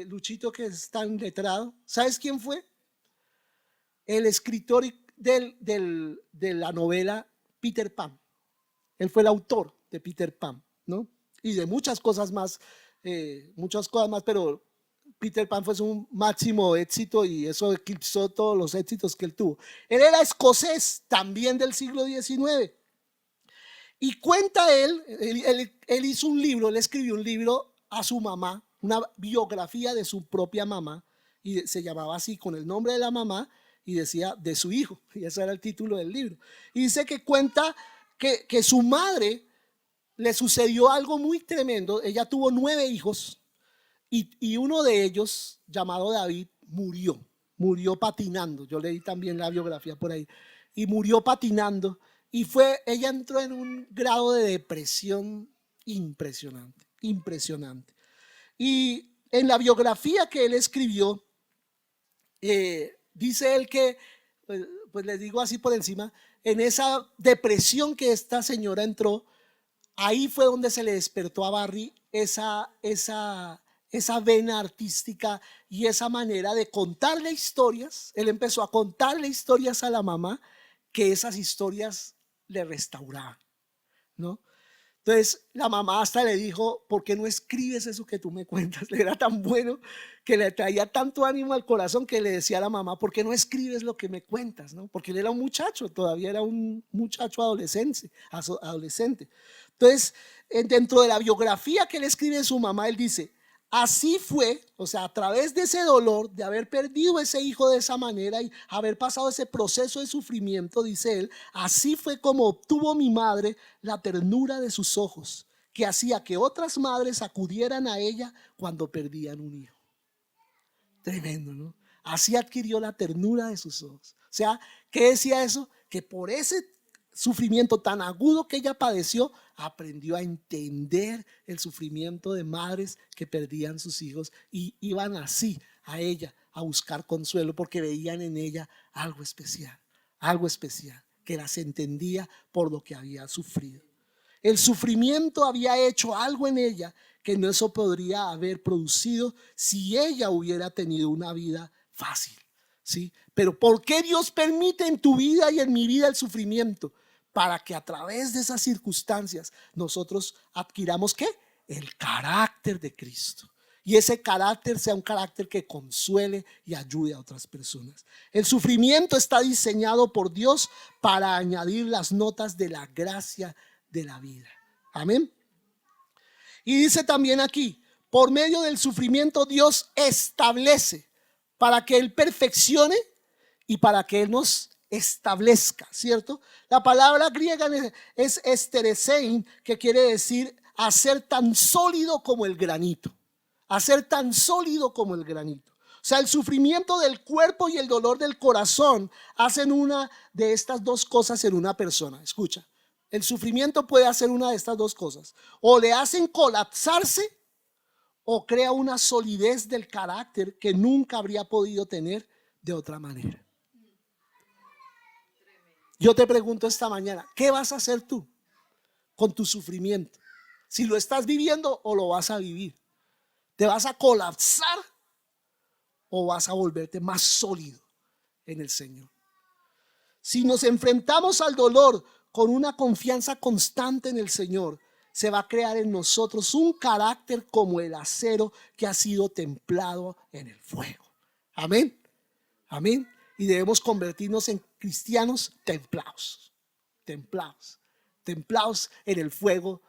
Luchito, que es tan letrado. ¿Sabes quién fue? El escritor de la novela Peter Pan. Él fue el autor de Peter Pan, ¿no? Y de muchas cosas más, pero Peter Pan fue su máximo éxito y eso eclipsó todos los éxitos que él tuvo. Él era escocés, también del siglo XIX. Y cuenta él hizo un libro, él escribió un libro a su mamá, una biografía de su propia mamá, y se llamaba así, con el nombre de la mamá, y decía de su hijo, y ese era el título del libro. Y dice que cuenta que su madre le sucedió algo muy tremendo. Ella tuvo 9 hijos y uno de ellos, llamado David, murió patinando. Yo leí también la biografía por ahí, y murió patinando. Y ella entró en un grado de depresión impresionante. Y en la biografía que él escribió, dice él que, pues les digo así por encima, en esa depresión que esta señora entró, ahí fue donde se le despertó a Barrie esa vena artística y esa manera de contarle historias. Él empezó a contarle historias a la mamá, que esas historias le restauraban, ¿no? Entonces la mamá hasta le dijo: ¿por qué no escribes eso que tú me cuentas? Le era tan bueno, que le traía tanto ánimo al corazón, que le decía a la mamá: ¿por qué no escribes lo que me cuentas? ¿No? Porque él era un muchacho, todavía era un muchacho adolescente. Entonces, dentro de la biografía que él escribe de su mamá, él dice: así fue, o sea, a través de ese dolor de haber perdido ese hijo de esa manera y haber pasado ese proceso de sufrimiento, dice él, así fue como obtuvo mi madre la ternura de sus ojos, que hacía que otras madres acudieran a ella cuando perdían un hijo. Tremendo, ¿no? Así adquirió la ternura de sus ojos. O sea, ¿qué decía eso? Que por ese sufrimiento tan agudo que ella padeció, aprendió a entender el sufrimiento de madres que perdían sus hijos y iban así a ella a buscar consuelo, porque veían en ella algo especial, que las entendía por lo que había sufrido. El sufrimiento había hecho algo en ella que no se podría haber producido si ella hubiera tenido una vida fácil, ¿sí? Pero ¿por qué Dios permite en tu vida y en mi vida el sufrimiento? Para que a través de esas circunstancias nosotros adquiramos ¿qué? El carácter de Cristo. Y ese carácter sea un carácter que consuele y ayude a otras personas. El sufrimiento está diseñado por Dios para añadir las notas de la gracia de la vida. Amén. Y dice también aquí: por medio del sufrimiento Dios establece, para que Él perfeccione y para que Él nos establezca, ¿cierto? La palabra griega es esteresein, que quiere decir hacer tan sólido como el granito. Hacer tan sólido como el granito. O sea, el sufrimiento del cuerpo y el dolor del corazón hacen una de estas dos cosas en una persona. Escucha, el sufrimiento puede hacer una de estas dos cosas: o le hacen colapsarse, o crea una solidez del carácter que nunca habría podido tener de otra manera. Yo te pregunto esta mañana: ¿qué vas a hacer tú con tu sufrimiento? Si lo estás viviendo o lo vas a vivir. ¿Te vas a colapsar o vas a volverte más sólido en el Señor? Si nos enfrentamos al dolor con una confianza constante en el Señor, se va a crear en nosotros un carácter como el acero que ha sido templado en el fuego. Amén. Amén. Y debemos convertirnos en cristianos templados en el fuego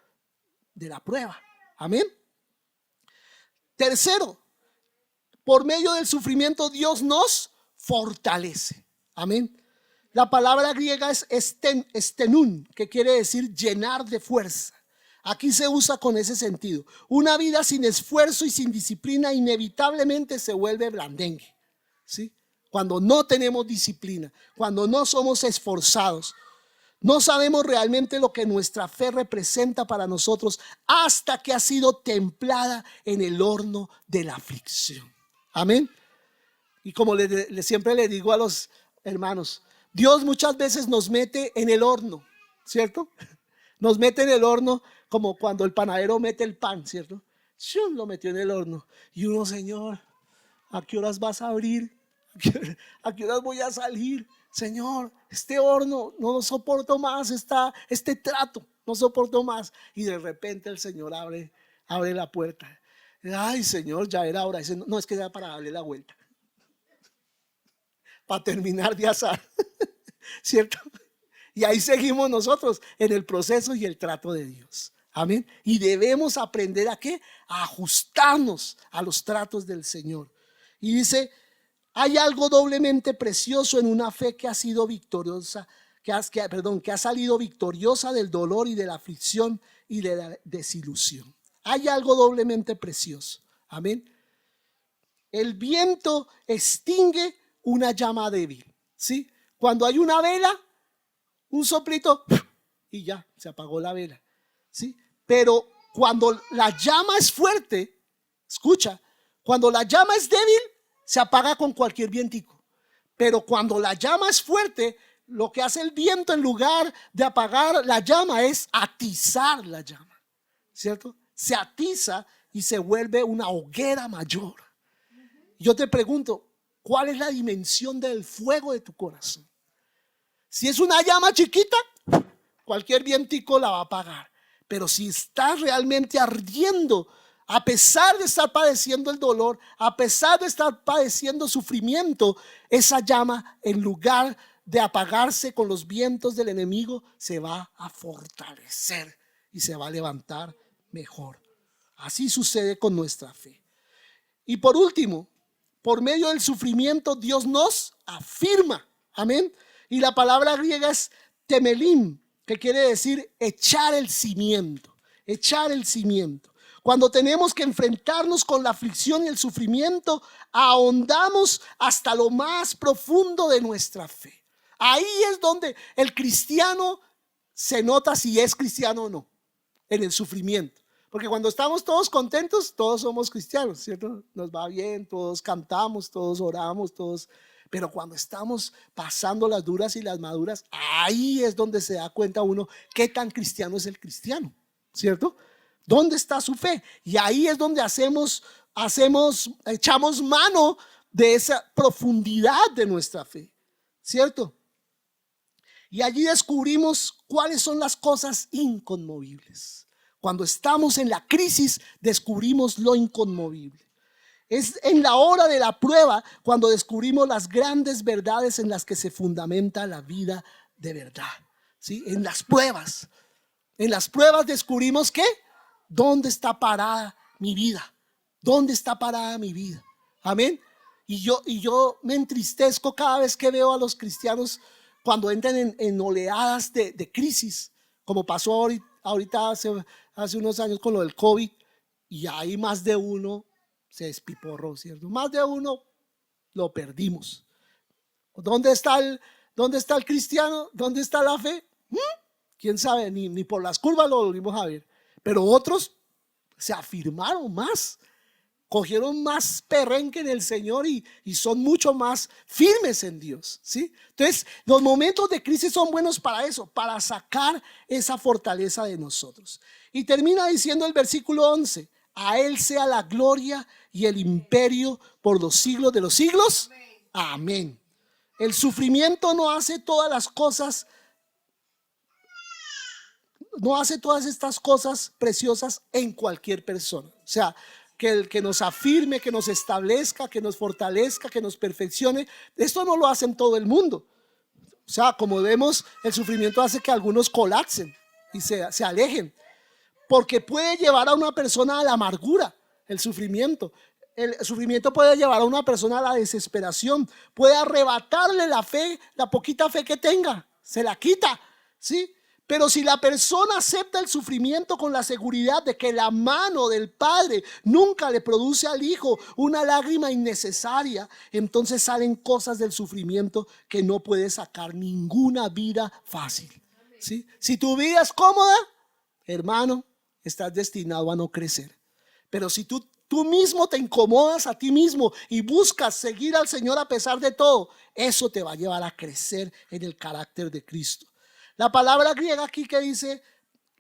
de la prueba. Amén. Tercero, por medio del sufrimiento Dios nos fortalece. Amén. La palabra griega es estenun, que quiere decir llenar de fuerza. Aquí se usa con ese sentido. Una vida sin esfuerzo y sin disciplina inevitablemente se vuelve blandengue, ¿sí? Cuando no tenemos disciplina, cuando no somos esforzados, no sabemos realmente lo que nuestra fe representa para nosotros hasta que ha sido templada en el horno de la aflicción. Amén. Y como siempre le digo a los hermanos, Dios muchas veces nos mete en el horno, ¿cierto? Nos mete en el horno como cuando el panadero mete el pan, ¿cierto? ¡Shum! Lo metió en el horno. Y uno, Señor, ¿a qué horas vas a abrir? ¿A qué horas voy a salir? Señor, este horno no lo soporto más, este trato no soporto más. Y de repente el Señor abre la puerta. Ay, Señor, ya era hora. Dice, no, es que era para darle la vuelta, para terminar de asar, ¿cierto? Y ahí seguimos nosotros en el proceso y el trato de Dios. Amén. Y debemos aprender ¿a qué? A ajustarnos a los tratos del Señor. Y dice, hay algo doblemente precioso en una fe que ha sido victoriosa, que ha salido victoriosa del dolor y de la aflicción y de la desilusión. Hay algo doblemente precioso. Amén. El viento extingue una llama débil, ¿sí? Cuando hay una vela, un soplito y ya, se apagó la vela, ¿sí? Pero cuando la llama es fuerte, escucha, cuando la llama es débil, se apaga con cualquier vientico. Pero cuando la llama es fuerte, lo que hace el viento en lugar de apagar la llama es atizar la llama, ¿cierto? Se atiza y se vuelve una hoguera mayor. Yo te pregunto, ¿cuál es la dimensión del fuego de tu corazón? Si es una llama chiquita, cualquier vientico la va a apagar. Pero si estás realmente ardiendo, a pesar de estar padeciendo el dolor, a pesar de estar padeciendo sufrimiento, esa llama, en lugar de apagarse con los vientos del enemigo, se va a fortalecer y se va a levantar mejor. Así sucede con nuestra fe. Y por último, por medio del sufrimiento, Dios nos afirma. Amén. Y la palabra griega es temelim, que quiere decir echar el cimiento. Echar el cimiento. Cuando tenemos que enfrentarnos con la aflicción y el sufrimiento, ahondamos hasta lo más profundo de nuestra fe. Ahí es donde el cristiano se nota si es cristiano o no, en el sufrimiento. Porque cuando estamos todos contentos, todos somos cristianos, ¿cierto? Nos va bien, todos cantamos, todos oramos, todos. Pero cuando estamos pasando las duras y las maduras, ahí es donde se da cuenta uno qué tan cristiano es el cristiano, ¿cierto? ¿Dónde está su fe? Y ahí es donde echamos mano de esa profundidad de nuestra fe, ¿cierto? Y allí descubrimos cuáles son las cosas inconmovibles. Cuando estamos en la crisis, descubrimos lo inconmovible. Es en la hora de la prueba cuando descubrimos las grandes verdades en las que se fundamenta la vida de verdad, ¿sí? En las pruebas descubrimos ¿qué? ¿Dónde está parada mi vida? ¿Dónde está parada mi vida? Amén. Y yo me entristezco cada vez que veo a los cristianos cuando entran en oleadas de crisis, como pasó ahorita hace unos años con lo del COVID, y ahí más de uno se despiporró, ¿cierto? Más de uno lo perdimos. ¿Dónde está el cristiano? ¿Dónde está la fe? ¿Quién sabe? Ni por las curvas lo volvimos a ver. Pero otros se afirmaron más, cogieron más perrenque en el Señor y son mucho más firmes en Dios, ¿sí? Entonces, los momentos de crisis son buenos para eso, para sacar esa fortaleza de nosotros. Y termina diciendo el versículo 11, a Él sea la gloria y el imperio por los siglos de los siglos. Amén. El sufrimiento no hace todas estas cosas preciosas en cualquier persona. O sea, que nos afirme, que nos establezca, que nos fortalezca, que nos perfeccione. Esto no lo hace en todo el mundo. O sea, como vemos, el sufrimiento hace que algunos colapsen y se alejen. Porque puede llevar a una persona a la amargura, el sufrimiento. El sufrimiento puede llevar a una persona a la desesperación. Puede arrebatarle la fe, la poquita fe que tenga. Se la quita, ¿sí? Pero si la persona acepta el sufrimiento con la seguridad de que la mano del Padre nunca le produce al Hijo una lágrima innecesaria, entonces salen cosas del sufrimiento que no puede sacar ninguna vida fácil, ¿sí? Si tu vida es cómoda, hermano, estás destinado a no crecer. Pero si tú mismo te incomodas a ti mismo y buscas seguir al Señor a pesar de todo, eso te va a llevar a crecer en el carácter de Cristo. La palabra griega aquí que dice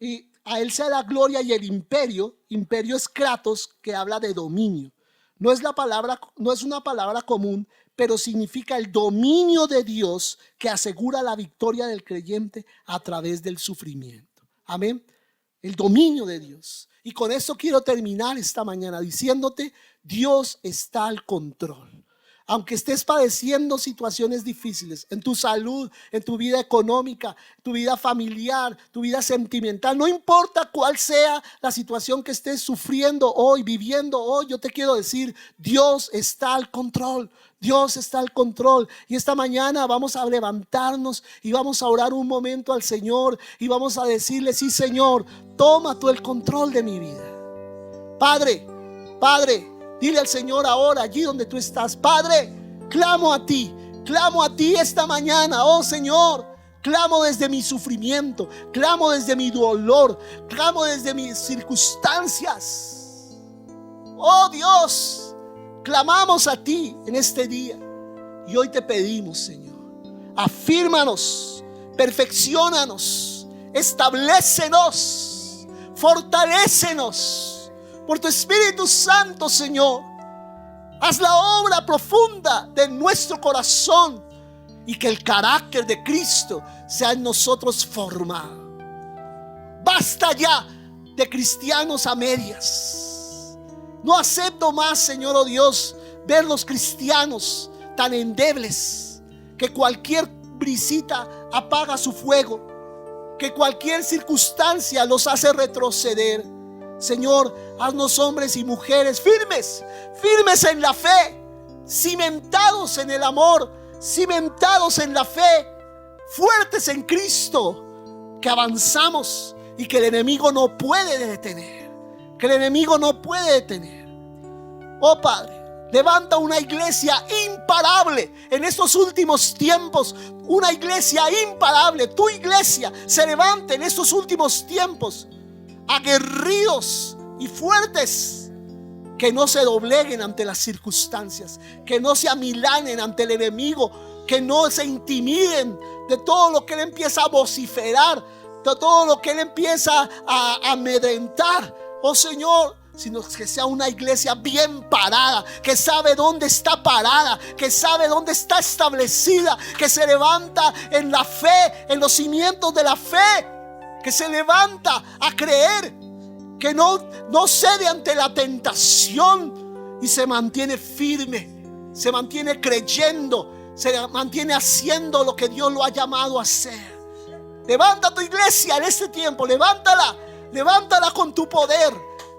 Y a Él sea la gloria y el imperio. Imperio es kratos, que habla de dominio. No es una palabra común, pero significa el dominio de Dios que asegura la victoria del creyente a través del sufrimiento. Amén. El dominio de Dios. Y con esto quiero terminar esta mañana diciéndote: Dios está al control. Aunque estés padeciendo situaciones difíciles en tu salud, en tu vida económica, tu vida familiar, tu vida sentimental, no importa cuál sea la situación que estés sufriendo hoy, viviendo hoy, yo te quiero decir: Dios está al control. Dios está al control. Y esta mañana vamos a levantarnos y vamos a orar un momento al Señor y vamos a decirle: sí, Señor, toma tú el control de mi vida. Padre, dile al Señor ahora, allí donde tú estás: Padre, clamo a ti esta mañana, oh Señor. Clamo desde mi sufrimiento, clamo desde mi dolor, clamo desde mis circunstancias. Oh Dios, clamamos a ti en este día. Y hoy te pedimos, Señor, afírmanos, perfecciónanos, establécenos, fortalécenos por tu Espíritu Santo, Señor. Haz la obra profunda de nuestro corazón y que el carácter de Cristo sea en nosotros formado. Basta ya de cristianos a medias. No acepto más, Señor, oh Dios, ver los cristianos tan endebles, que cualquier brisita apaga su fuego, que cualquier circunstancia los hace retroceder. Señor, haznos hombres y mujeres firmes en la fe, cimentados en el amor, cimentados en la fe, fuertes en Cristo, que avanzamos y que el enemigo no puede detener, Oh Padre, levanta una iglesia imparable en estos últimos tiempos, una iglesia imparable. Tu iglesia se levanta en estos últimos tiempos, aguerridos y fuertes, que no se dobleguen ante las circunstancias, que no se amilanen ante el enemigo, que no se intimiden de todo lo que él empieza a vociferar, de todo lo que él empieza a amedrentar, oh Señor, sino que sea una iglesia bien parada, que sabe dónde está parada, que sabe dónde está establecida, que se levanta en la fe, en los cimientos de la fe, que se levanta a creer, que no cede ante la tentación y se mantiene firme, se mantiene creyendo, se mantiene haciendo lo que Dios lo ha llamado a hacer. Levanta tu iglesia en este tiempo, levántala con tu poder,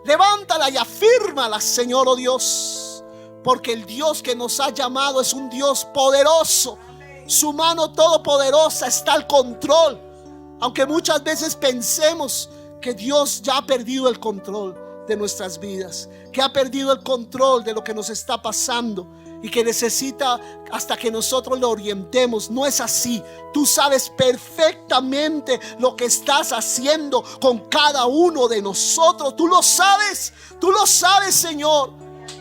levántala y afírmala, Señor, oh Dios, porque el Dios que nos ha llamado es un Dios poderoso. Su mano todopoderosa está al control. Aunque muchas veces pensemos que Dios ya ha perdido el control de nuestras vidas, que ha perdido el control de lo que nos está pasando y que necesita hasta que nosotros lo orientemos, no es así. Tú sabes perfectamente lo que estás haciendo con cada uno de nosotros. Tú lo sabes, Señor.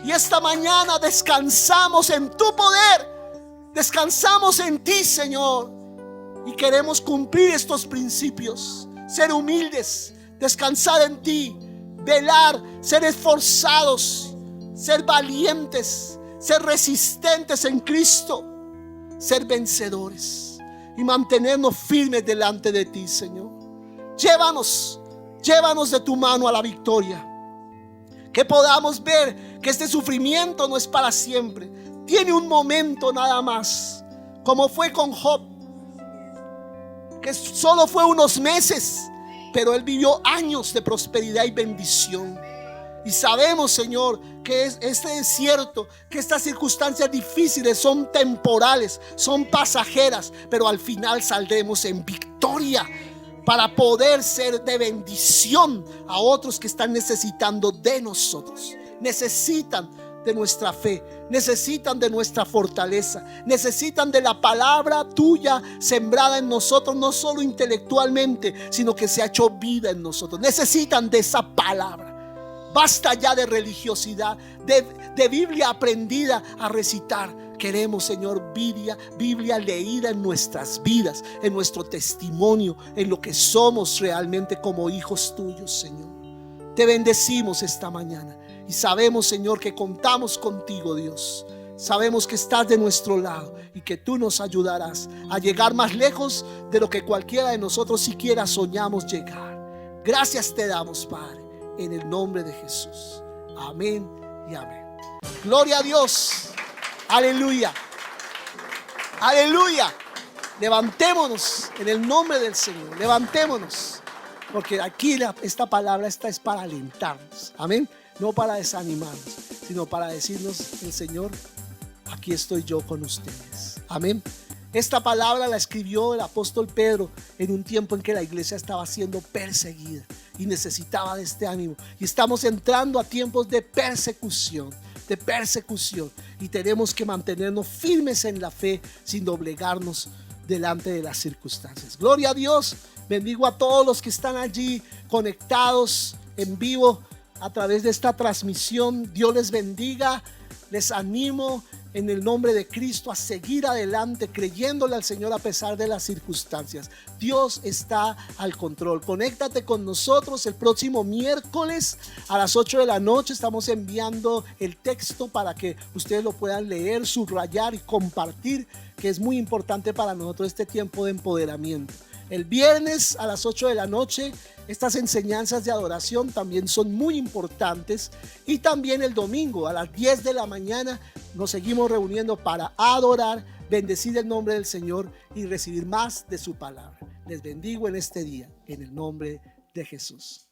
Y esta mañana descansamos en tu poder, descansamos en ti, Señor. Y queremos cumplir estos principios, ser humildes, descansar en ti, velar, ser esforzados, ser valientes, ser resistentes en Cristo, ser vencedores y mantenernos firmes delante de ti, Señor. Llévanos de tu mano a la victoria, que podamos ver que este sufrimiento no es para siempre, tiene un momento nada más, como fue con Job, que solo fue unos meses, pero él vivió años de prosperidad y bendición. Y sabemos, Señor, que este desierto, que estas circunstancias difíciles son temporales, son pasajeras, pero al final saldremos en victoria para poder ser de bendición a otros que están necesitando de nosotros. Necesitan de nuestra fe, necesitan de nuestra fortaleza, necesitan de la palabra tuya sembrada en nosotros, no solo intelectualmente, sino que se ha hecho vida en nosotros. Necesitan de esa palabra. Basta ya de religiosidad, de Biblia aprendida a recitar. Queremos, Señor, Biblia leída en nuestras vidas, en nuestro testimonio, en lo que somos realmente como hijos tuyos, Señor. Te bendecimos esta mañana y sabemos, Señor, que contamos contigo, Dios. Sabemos que estás de nuestro lado y que tú nos ayudarás a llegar más lejos de lo que cualquiera de nosotros siquiera soñamos llegar. Gracias te damos, Padre, en el nombre de Jesús. Amén y amén. Gloria a Dios. Aleluya. Aleluya. Levantémonos en el nombre del Señor. Levantémonos. Porque aquí esta palabra es para alentarnos. Amén. No para desanimarnos, sino para decirnos el Señor: aquí estoy yo con ustedes. Amén. Esta palabra la escribió el apóstol Pedro en un tiempo en que la iglesia estaba siendo perseguida y necesitaba de este ánimo. Y estamos entrando a tiempos de persecución. Y tenemos que mantenernos firmes en la fe sin doblegarnos delante de las circunstancias. Gloria a Dios. Bendigo a todos los que están allí conectados en vivo a través de esta transmisión. Dios les bendiga. Les animo en el nombre de Cristo a seguir adelante creyéndole al Señor a pesar de las circunstancias. Dios está al control. Conéctate con nosotros el próximo miércoles a las 8 de la noche. Estamos enviando el texto para que ustedes lo puedan leer, subrayar y compartir, que es muy importante para nosotros este tiempo de empoderamiento. El viernes a las 8 de la noche, estas enseñanzas de adoración también son muy importantes. Y también el domingo a las 10 de la mañana nos seguimos reuniendo para adorar, bendecir el nombre del Señor y recibir más de su palabra. Les bendigo en este día, en el nombre de Jesús.